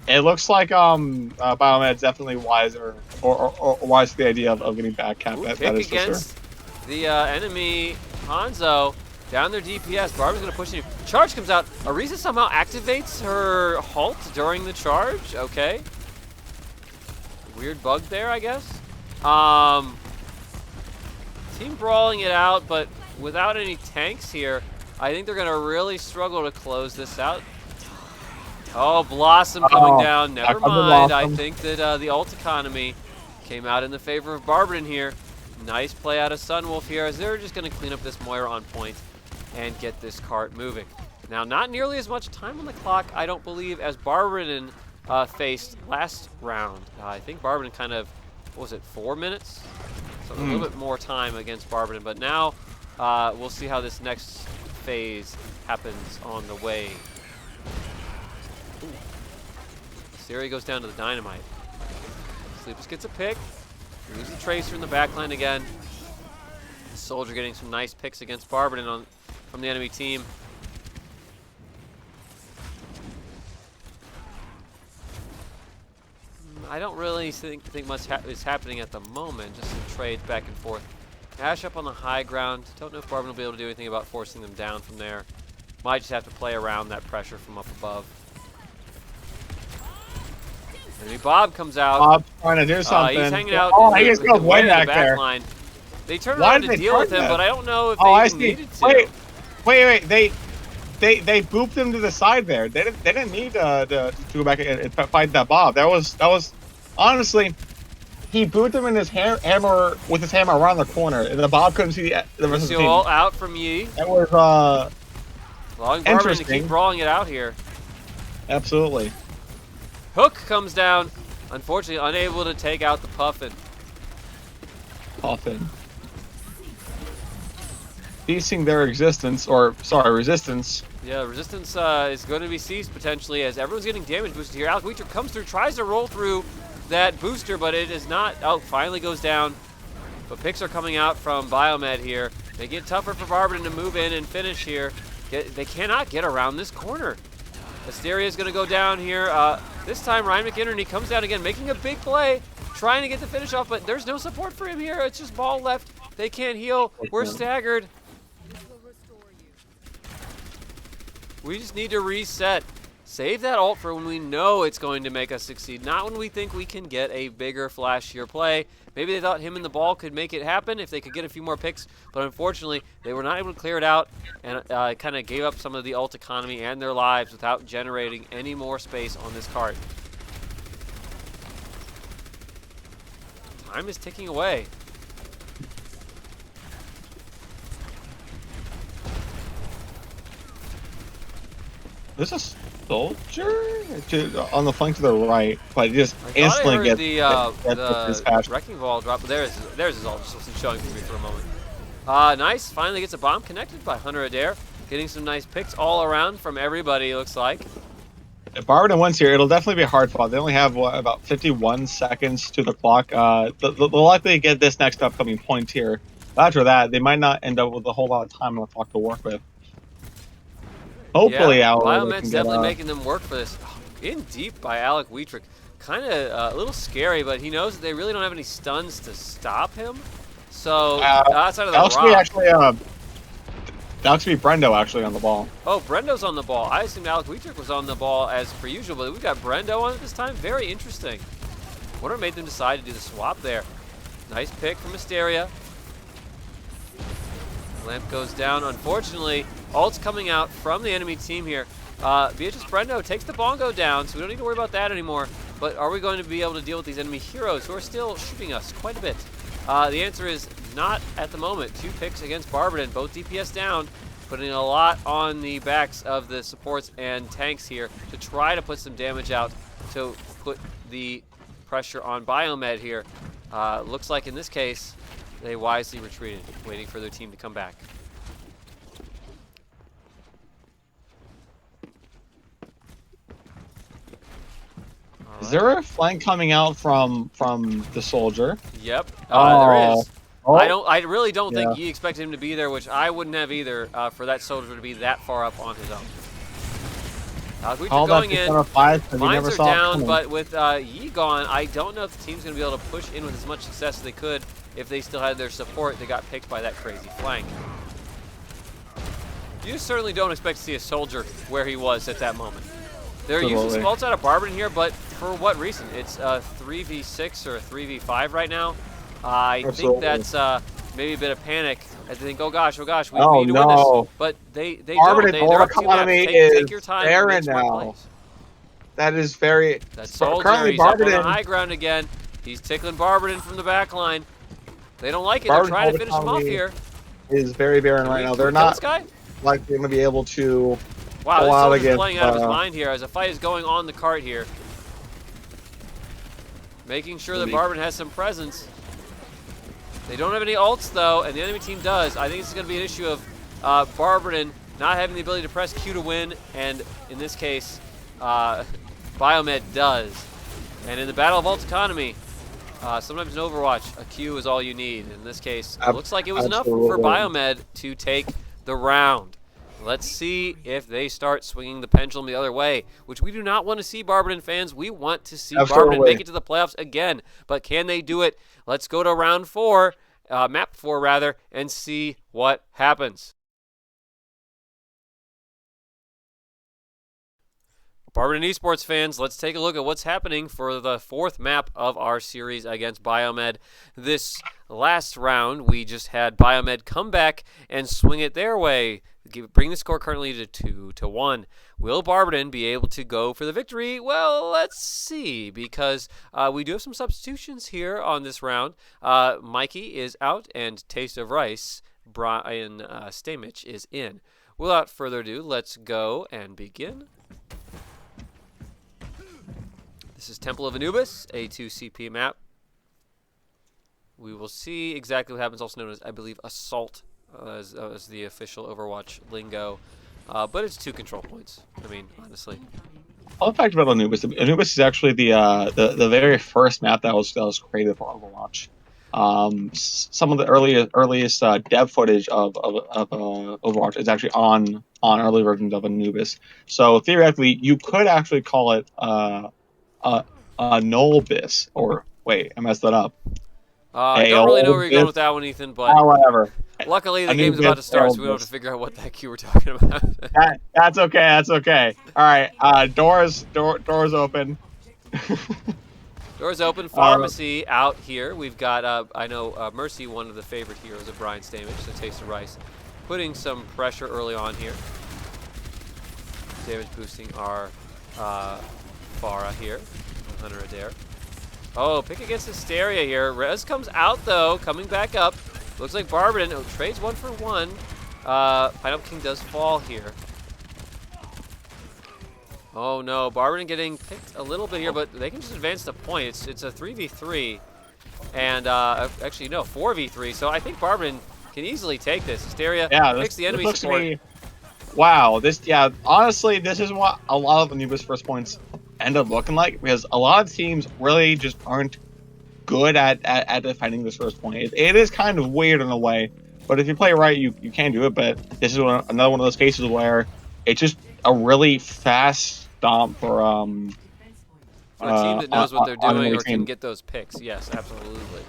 It looks like Biomed's definitely wiser, or wise to the idea of getting back cap. That is for against sure. The enemy Hanzo. Down their DPS. Barber's going to push in. Charge comes out. Orisa somehow activates her halt during the charge. Okay. Weird bug there, I guess. Team brawling it out, but without any tanks here, I think they're going to really struggle to close this out. Oh, Blossom coming down. Never mind. I think that the ult economy came out in the favor of Barberton here. Nice play out of Sunwolf here, as they're just going to clean up this Moira on point and get this cart moving. Now, not nearly as much time on the clock, I don't believe, as Barberton faced last round. I think Barberton kind of, what was it, 4 minutes? So a little bit more time against Barberton, but now we'll see how this next phase happens on the way. Siri goes down to the Dynamite. Sleepus gets a pick. Moves the Tracer in the backline again. Soldier getting some nice picks against Barberton from the enemy team. I don't really think much is happening at the moment. Just some trades back and forth. Ash up on the high ground. Don't know if Barberton will be able to do anything about forcing them down from there. Might just have to play around that pressure from up above. Enemy Bob comes out. Bob's trying to do something. He's hanging out. Oh, he's going way back there. Line. They turned around to deal with him, but I don't know if they even needed to. Wait. They booped him to the side there. They didn't need to go back and fight that Bob. That was honestly, he booped him in his hammer with his hammer around the corner, and the Bob couldn't see the rest of the team. All out from Yi. That was allowing Barberton to keep brawling it out here. Absolutely. Hook comes down, unfortunately unable to take out the Puffin. Ceasing their resistance. Yeah, resistance is going to be ceased potentially as everyone's getting damage boosted here. Alec Wuethrich comes through, tries to roll through that booster, but it is not. Oh, finally goes down. But picks are coming out from Biomed here. They get tougher for Barberton to move in and finish here. They cannot get around this corner. Asteria is going to go down here. This time, Ryan McInerney comes down again, making a big play, trying to get the finish off, but there's no support for him here. It's just ball left. They can't heal. We're staggered. We just need to reset. Save that ult for when we know it's going to make us succeed, not when we think we can get a bigger, flashier play. Maybe they thought him and the ball could make it happen if they could get a few more picks, but unfortunately, they were not able to clear it out and kind of gave up some of the ult economy and their lives without generating any more space on this cart. Time is ticking away. There's a soldier on the flank to the right, but just instantly gets the wrecking ball drop. There's his ult. Just wasn't showing for me for a moment. Nice. Finally gets a bomb connected by Hunter Adair. Getting some nice picks all around from everybody, looks like. If Barberton wins here, it'll definitely be a hard fought. They only have, about 51 seconds to the clock. They'll likely get this next upcoming point here. But after that, they might not end up with a whole lot of time on the clock to work with. Hopefully, yeah, Biomed's definitely making them work for this. Oh, in deep by Alec Wuethrich. Kind of a little scary, but he knows that they really don't have any stuns to stop him. So, outside of the rock. That looks to be Brendo actually on the ball. Oh, Brendo's on the ball. I assumed Alec Wuethrich was on the ball as per usual, but we've got Brendo on it this time. Very interesting. What made them decide to do the swap there? Nice pick from Hysteria. Lamp goes down. Unfortunately, ult's coming out from the enemy team here. BHS Brendo takes the bongo down, so we don't need to worry about that anymore. But are we going to be able to deal with these enemy heroes who are still shooting us quite a bit? The answer is not at the moment. 2 picks against Barberton, both DPS down, putting a lot on the backs of the supports and tanks here to try to put some damage out to put the pressure on Biomed here. Looks like in this case, they wisely retreated, waiting for their team to come back. Is there a flank coming out from the soldier? Yep, there is. Oh. I really don't think he expected him to be there, which I wouldn't have either, for that soldier to be that far up on his own. Wuethrich going in. Mines are down, but with Yi gone, I don't know if the team's going to be able to push in with as much success as they could if they still had their support. They got picked by that crazy flank. You certainly don't expect to see a soldier where he was at that moment. They're using some ults out of Barberton here, but for what reason? It's a 3v6 or a 3v5 right now. I think that's maybe a bit of panic as they think, oh gosh, we need to win this. But they don't. They're up 2 maps. Take your time and make smart plays. That is very... That soldier, he's up on the high ground again. He's tickling Barberton from the back line. They don't like it. They're trying to finish him off here. Is very barren right now. They're not like they're going to be able to... Wow, this soldier's playing out of his mind here as a fight is going on the cart here. Making sure that Barberton has some presence. They don't have any ults though, and the enemy team does. I think this is going to be an issue of Barberton not having the ability to press Q to win, and in this case, Biomed does. And in the Battle of Ult Economy, sometimes in Overwatch, a Q is all you need. In this case, it looks like it was enough for Biomed to take the round. Let's see if they start swinging the pendulum the other way, which we do not want to see, Barberton fans. We want to see Barberton make it to the playoffs again. But can they do it? Let's go to round 4, map 4 rather, and see what happens. Barberton Esports fans, let's take a look at what's happening for the 4th map of our series against Biomed. This last round, we just had Biomed come back and swing it their way, bring the score currently to 2-1. Will Barberton be able to go for the victory? Well, let's see, because we do have some substitutions here on this round. Mikey is out, and Taste of Rice, Brian Stamich, is in. Without further ado, let's go and begin. This is Temple of Anubis, a 2CP map. We will see exactly what happens, also known as, I believe, Assault, as the official Overwatch lingo. But it's 2 control points, I mean, honestly. Fun fact about Anubis. Anubis is actually the very first map that was created for Overwatch. Some of the earliest dev footage of Overwatch is actually on early versions of Anubis. So theoretically, you could actually call it Nolbis, or wait, I messed that up. I don't really know where you're going with that one, Ethan, but whatever. Luckily, the game's about to start, so we don't have to figure out what the heck you were talking about. That's okay. That's okay. All right. Doors open. Doors open. Pharmacy out here. We've got, I know, Mercy, one of the favorite heroes of Brian Stamich, so Taste of Rice, putting some pressure early on here. Damage boosting our Farah here. Hunter Adair. Oh, pick against Hysteria here. Rez comes out, though, coming back up. Looks like Barberton trades 1 for 1. Pineapple King does fall here. Oh no, Barberton getting picked a little bit here, but they can just advance the point. It's a 3v3, and actually no, 4v3. So I think Barberton can easily take this. Hysteria picks the enemy support. Wow, honestly, this is what a lot of the Anubis first points end up looking like, because a lot of teams really just aren't good at defending this first point. It is kind of weird in a way, but if you play right, you can do it. But this is another one of those cases where it's just a really fast stomp for a team that knows what they're doing or can get those picks. Yes, absolutely.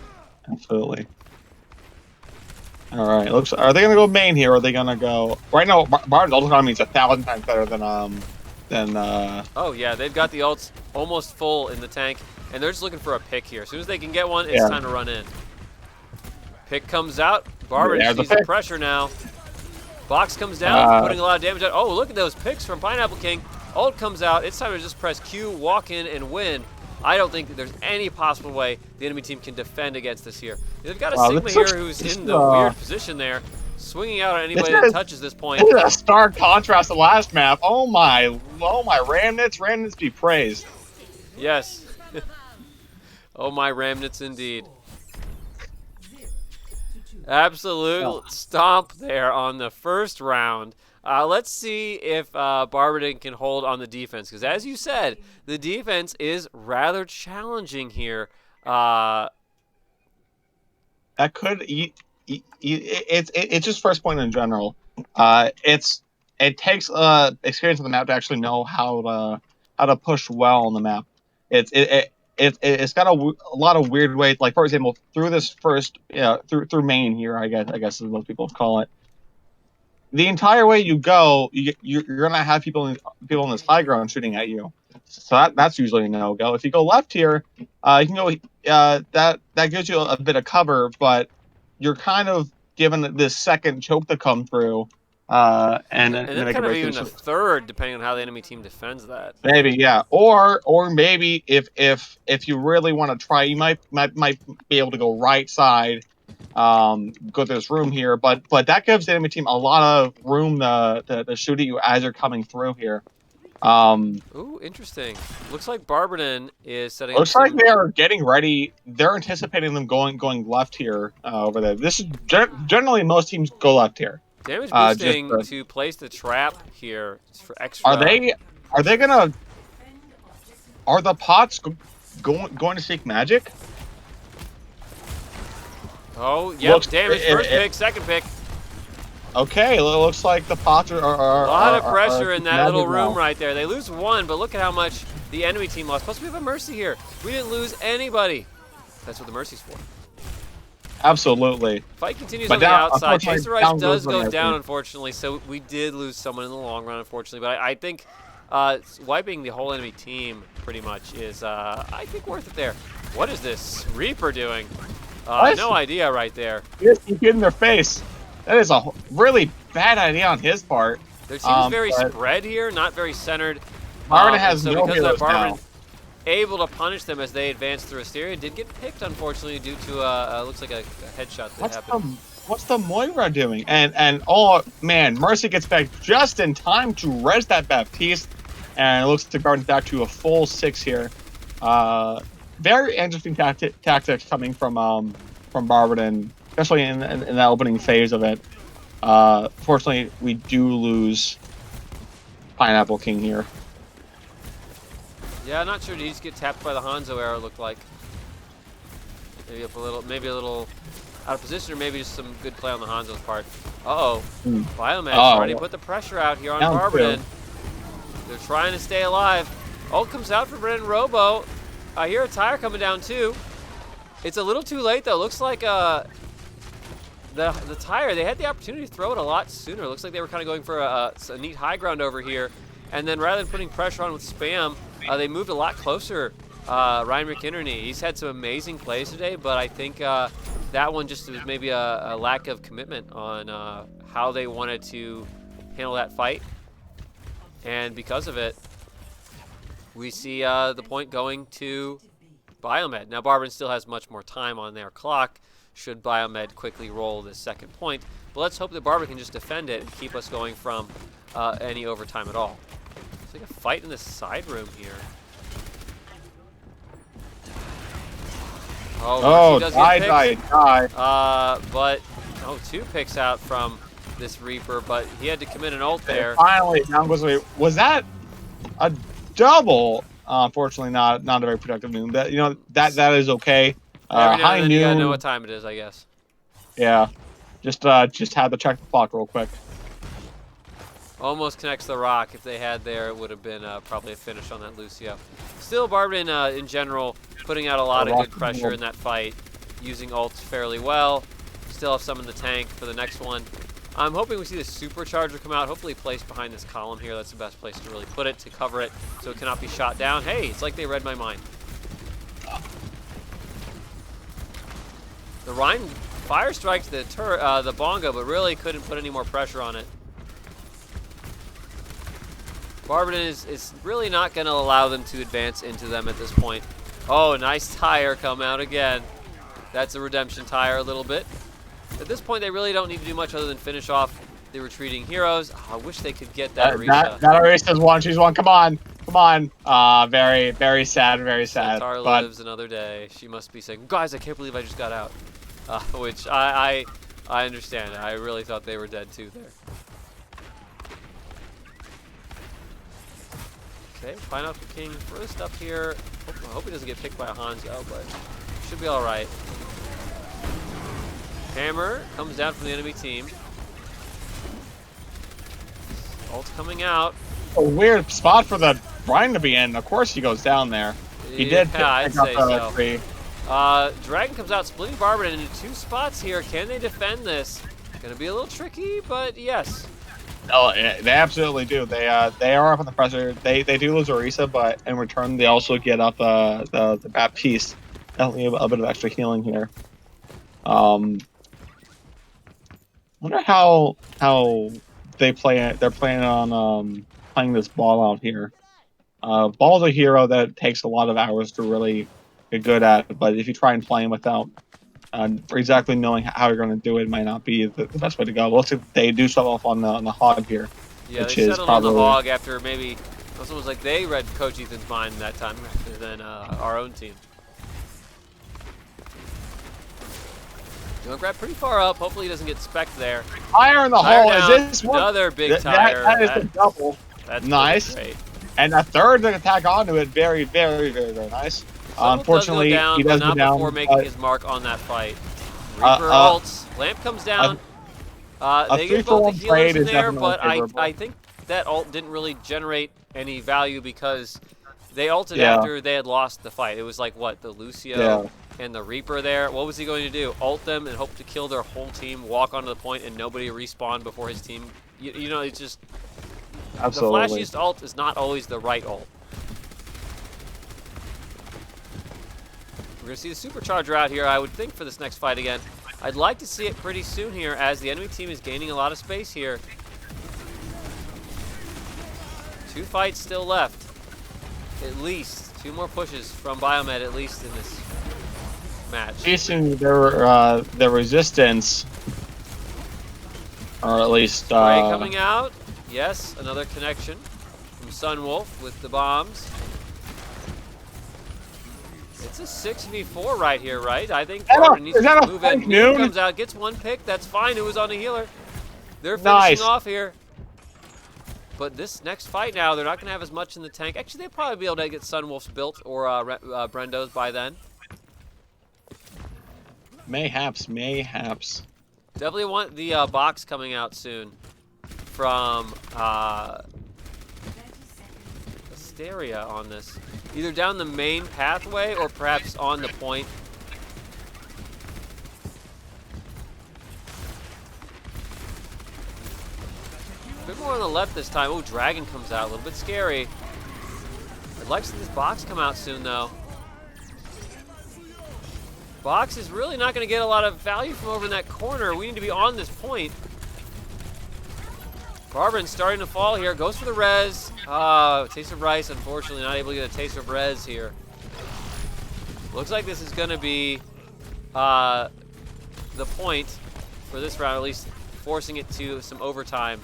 Absolutely. All right. Are they gonna go main here? Or are they gonna go right now? Barton's ult economy is 1,000 times better than. Oh yeah, they've got the ults almost full in the tank, and they're just looking for a pick here. As soon as they can get one, it's time to run in. Pick comes out. Barberton sees the pressure now. Box comes down, putting a lot of damage out. Oh, look at those picks from Pineapple King. Ult comes out. It's time to just press Q, walk in, and win. I don't think that there's any possible way the enemy team can defend against this here. They've got a Sigma here who's in the weird position there, swinging out on anybody that touches this point. This is a stark contrast to last map. Oh my, Ramnits be praised. Yes. Oh my Ramnits indeed. Absolute stomp there on the first round. Let's see if Barberton can hold on the defense, because as you said, the defense is rather challenging here. That could it's just first point in general. It takes experience on the map to actually know how to push well on the map. It's got a lot of weird ways. Like for example, through this first through main here, I guess as most people call it. The entire way you go, you're gonna have people in this high ground shooting at you, so that's usually a no-go. If you go left here, you can go. That gives you a bit of cover, but you're kind of given this second choke to come through, and then kind of even a third, depending on how the enemy team defends that. Maybe, yeah, or maybe if you really want to try, you might be able to go right side. Go to this room here, but that gives the enemy team a lot of room to shoot at you as you're coming through here. Ooh, interesting. Looks like Barberton is setting. Looks like they are getting ready. They're anticipating them going left here over there. This is generally most teams go left here. Damage boosting to place the trap here for extra. Are they gonna? Are the pots going to seek magic? Oh, yep, damage, first pick, second pick. Okay, it looks like the pots are a lot of pressure in that little room right there. They lose one, but look at how much the enemy team lost. Plus, we have a Mercy here. We didn't lose anybody. That's what the Mercy's for. Absolutely. Fight continues on the outside. Chaser Rice does go down, unfortunately, so we did lose someone in the long run, unfortunately. But I think wiping the whole enemy team pretty much is, I think, worth it there. What is this Reaper doing? No idea right there. You get in their face. That is a really bad idea on his part. Their team's very spread here, not very centered. Barberton has so no because of that, Barberton able to punish them as they advance through Hysteria. Did get picked, unfortunately, due to looks like a headshot that happened. What's the Moira doing? And oh man, Mercy gets back just in time to res that Baptiste, and it looks like the Barberton's back to a full 6 here. Very interesting tactics coming from Barberton, especially in the opening phase of it. Fortunately, we do lose Pineapple King here. Yeah, I'm not sure. Did he just get tapped by the Hanzo arrow? Looked like maybe a little out of position, or maybe just some good play on the Hanzo's part. Biomed already put the pressure out here on Barberton. They're trying to stay alive. Ult comes out for Brendon Robo. I hear a tire coming down too. It's a little too late though. Looks like the tire, they had the opportunity to throw it a lot sooner. Looks like they were kind of going for a neat high ground over here. And then rather than putting pressure on with spam, they moved a lot closer. Ryan McInerney, he's had some amazing plays today, but I think that one just was maybe a lack of commitment on how they wanted to handle that fight. And because of it, we see the point going to Biomed. Now, Barberton still has much more time on their clock should Biomed quickly roll this second point. But let's hope that Barberton can just defend it and keep us going from any overtime at all. It's like a fight in the side room here. Oh, does die. But, two picks out from this Reaper, but he had to commit an ult there. Finally, down goes away. Was that a double? Unfortunately, not a very productive move. That that is okay. Every now High and then you gotta know noon. what time it is, I guess. Yeah, just had to check the clock real quick. Almost connects the rock. If they had there, it would have been probably a finish on that Lucio. Still, Barberton, in general, putting out a lot of good pressure in that fight, using ults fairly well. Still have some in the tank for the next one. I'm hoping we see the supercharger come out, hopefully placed behind this column here. That's the best place to really put it, to cover it so it cannot be shot down. Hey, it's like they read my mind. The Rhine fire strikes the bongo, but really couldn't put any more pressure on it. Barberton is really not going to allow them to advance into them at this point. Oh, nice tire come out again. That's a redemption tire a little bit. At this point, they really don't need to do much other than finish off the retreating heroes. Oh, I wish they could get that Arisa. That Arisa's one. She's one. Come on. Very, very sad. Very sad. Centaur lives another day. She must be saying, guys, I can't believe I just got out. Which I understand. I really thought they were dead too there. Okay, Pineapple King first up here. I hope he doesn't get picked by a Hanzo, but should be all right. Hammer comes down from the enemy team. Ult's coming out. A weird spot for the Brian to be in. Of course he goes down there. He did pick I'd up say the tree. Dragon comes out, splitting Barberton into two spots here. Can they defend this? Gonna be a little tricky, but yes. Oh, they absolutely do. They are up on the pressure. They do lose Orisa, but in return they also get up the Baptiste. Definitely a bit of extra healing here. Wonder how they play it. They're planning on playing this ball out here. Ball's a hero that takes a lot of hours to really get good at, but if you try and play him without exactly knowing how you're going to do it, might not be the best way to go. Looks like they do settle off on the hog here. Yeah, which they is settled probably on the hog after maybe it was like they read Coach Ethan's mind that time rather than our own team. Junkrat pretty far up. Hopefully he doesn't get specked there. Fire in the hole. Down. Is this one? Another big tire. That is the double. That's nice. Great. And a third attack onto it. Very, very, very, very nice. Unfortunately, he does go down before making his mark on that fight. Reaper ults. Lamp comes down. They get both the healers in there, but I think that ult didn't really generate any value because they ulted after they had lost the fight. It was like, what, the Lucio and the Reaper there? What was he going to do? Ult them and hope to kill their whole team, walk onto the point, and nobody respawn before his team? You know, it's just... Absolutely. The flashiest ult is not always the right ult. We're going to see the supercharger out here, I would think, for this next fight again. I'd like to see it pretty soon here as the enemy team is gaining a lot of space here. 2 fights still left. At least 2 more pushes from Biomed, at least in this match. Facing their resistance, or at least Spray coming out. Yes, another connection from Sunwolf with the bombs. It's a 6v4 right here, right? I think Barberton needs to move in. Noon comes out, gets 1 pick. That's fine. It was on a healer. They're finishing off here. But this next fight now, they're not going to have as much in the tank. Actually, they'll probably be able to get Sunwolf's built or Brendo's by then. Mayhaps. Definitely want the box coming out soon from Asteria on this. Either down the main pathway or perhaps on the point. A bit more on the left this time. Oh, Dragon comes out. A little bit scary. I'd like to see this box come out soon, though. Box is really not going to get a lot of value from over in that corner. We need to be on this point. Barberton's starting to fall here. Goes for the res. Taste of Rice, unfortunately, not able to get a taste of res here. Looks like this is going to be the point for this round, at least forcing it to some overtime.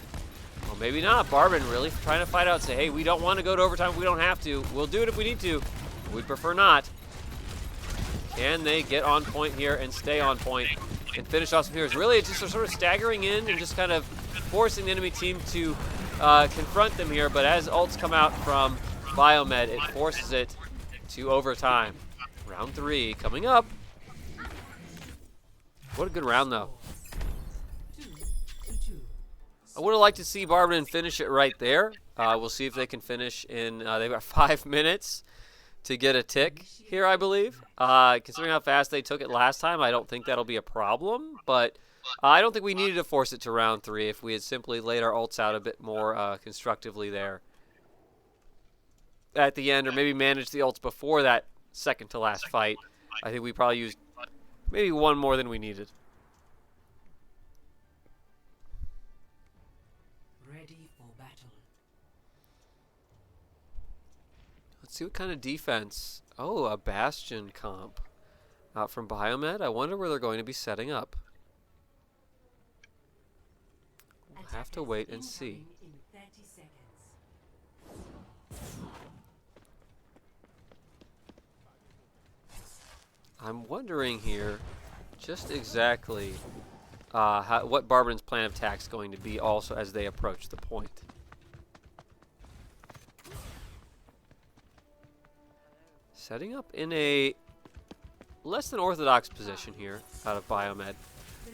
Well, maybe not. Barberton really trying to fight out, say, hey, we don't want to go to overtime if we don't have to. We'll do it if we need to. We'd prefer not. Can they get on point here and stay on point and finish off some heroes? Really, it's just sort of staggering in and just kind of forcing the enemy team to confront them here. But as ults come out from Biomed, it forces it to overtime. Round 3 coming up. What a good round, though. I would have liked to see Barberton finish it right there. We'll see if they can finish in, they've got 5 minutes to get a tick here, I believe. Considering how fast they took it last time, I don't think that'll be a problem. But I don't think we needed to force it to round 3 if we had simply laid our ults out a bit more constructively there at the end, or maybe managed the ults before that second to last fight. I think we probably used maybe one more than we needed. Ready for battle. Let's see what kind of defense. Oh, a Bastion comp out from Biomed. I wonder where they're going to be setting up. We'll have to wait and see. In 30 seconds. I'm wondering here just exactly what Barberton's plan of attack is going to be also as they approach the point. Setting up in a less than orthodox position here out of Biomed.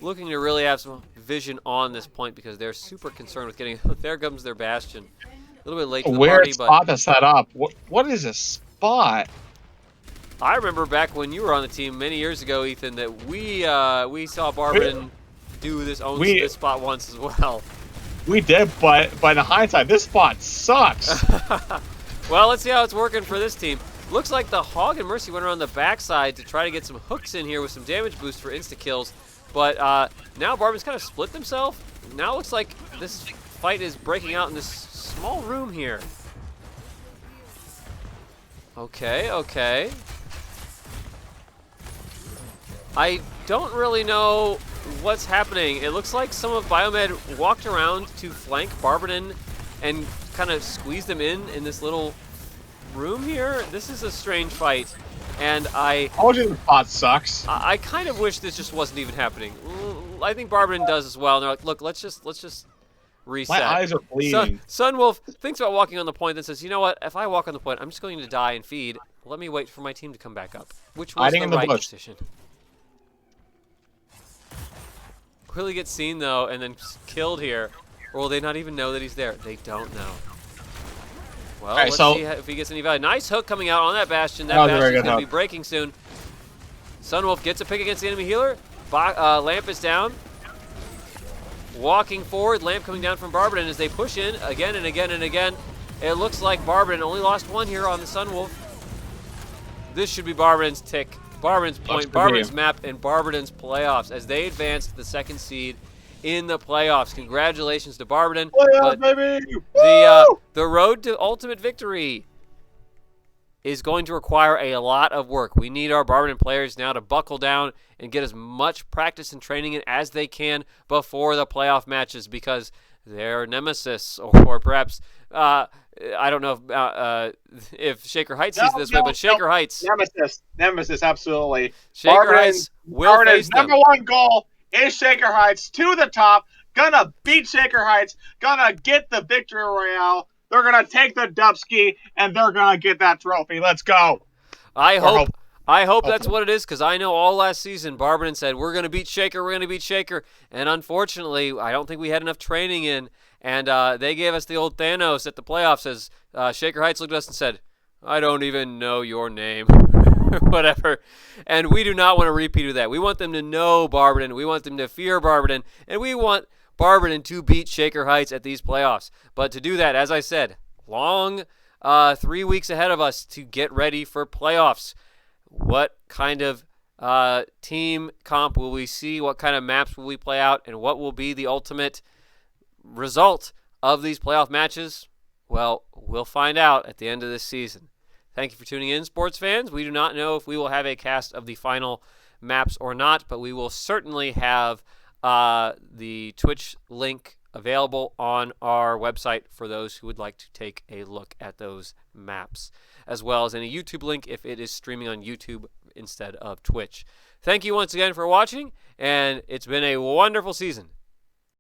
Looking to really have some vision on this point because they're super concerned with getting... There comes their Bastion. A little bit late to the Weird party, spot but... to set up. What is a spot? I remember back when you were on the team many years ago, Ethan, that we saw Barberton do this this spot once as well. We did, but in hindsight, this spot sucks. Well, let's see how it's working for this team. Looks like the Hog and Mercy went around the backside to try to get some hooks in here with some damage boost for insta-kills. But now Barberton's kind of split themselves. Now it looks like this fight is breaking out in this small room here. Okay, okay. I don't really know what's happening. It looks like some of Biomed walked around to flank Barberton and kind of squeeze them in this little room here. This is a strange fight, and I told you the spot sucks. I kind of wish this just wasn't even happening. I think Barberton does as well. And they're like, look, let's just reset. My eyes are bleeding. Sunwolf thinks about walking on the point and says, you know what? If I walk on the point, I'm just going to die and feed. Let me wait for my team to come back up, which was Hiding the in the right bush. decision. Really gets seen though, and then killed here. Or will they not even know that he's there? They don't know. Well, right, let's so see if he gets any value. Nice hook coming out on that Bastion. That That was a very Bastion's good going to be hook. breaking soon. Sunwolf gets a pick against the enemy healer. Lamp is down. Walking forward, Lamp coming down from Barberton as they push in again and again and again. It looks like Barberton only lost one here on the Sunwolf. This should be Barberton's tick. Barberton's point, Barberton's map, and Barberton's playoffs as they advance to the 2nd seed in the playoffs. Congratulations to Barberton. Playoffs, baby! The road to ultimate victory is going to require a lot of work. We need our Barberton players now to buckle down and get as much practice and training in as they can before the playoff matches because their nemesis, or perhaps, I don't know if Shaker Heights sees this way, but Shaker Heights. Nemesis, absolutely. Shaker Heights will face them. Number one goal is Shaker Heights to the top. Gonna beat Shaker Heights. Gonna get the victory royale. They're gonna take the Dubsky and they're gonna get that trophy. Let's go. I hope that's what it is, because I know all last season Barberton said, we're going to beat Shaker, we're going to beat Shaker. And unfortunately, I don't think we had enough training in. And they gave us the old Thanos at the playoffs as Shaker Heights looked at us and said, I don't even know your name. Whatever. And we do not want to repeat of that. We want them to know Barberton. We want them to fear Barberton. And we want Barberton to beat Shaker Heights at these playoffs. But to do that, as I said, long 3 weeks ahead of us to get ready for playoffs. What kind of team comp will we see? What kind of maps will we play out? And what will be the ultimate result of these playoff matches? Well, we'll find out at the end of this season. Thank you for tuning in, sports fans. We do not know if we will have a cast of the final maps or not, but we will certainly have the Twitch link available on our website for those who would like to take a look at those maps, as well as any YouTube link if it is streaming on YouTube instead of Twitch. Thank you once again for watching, and it's been a wonderful season.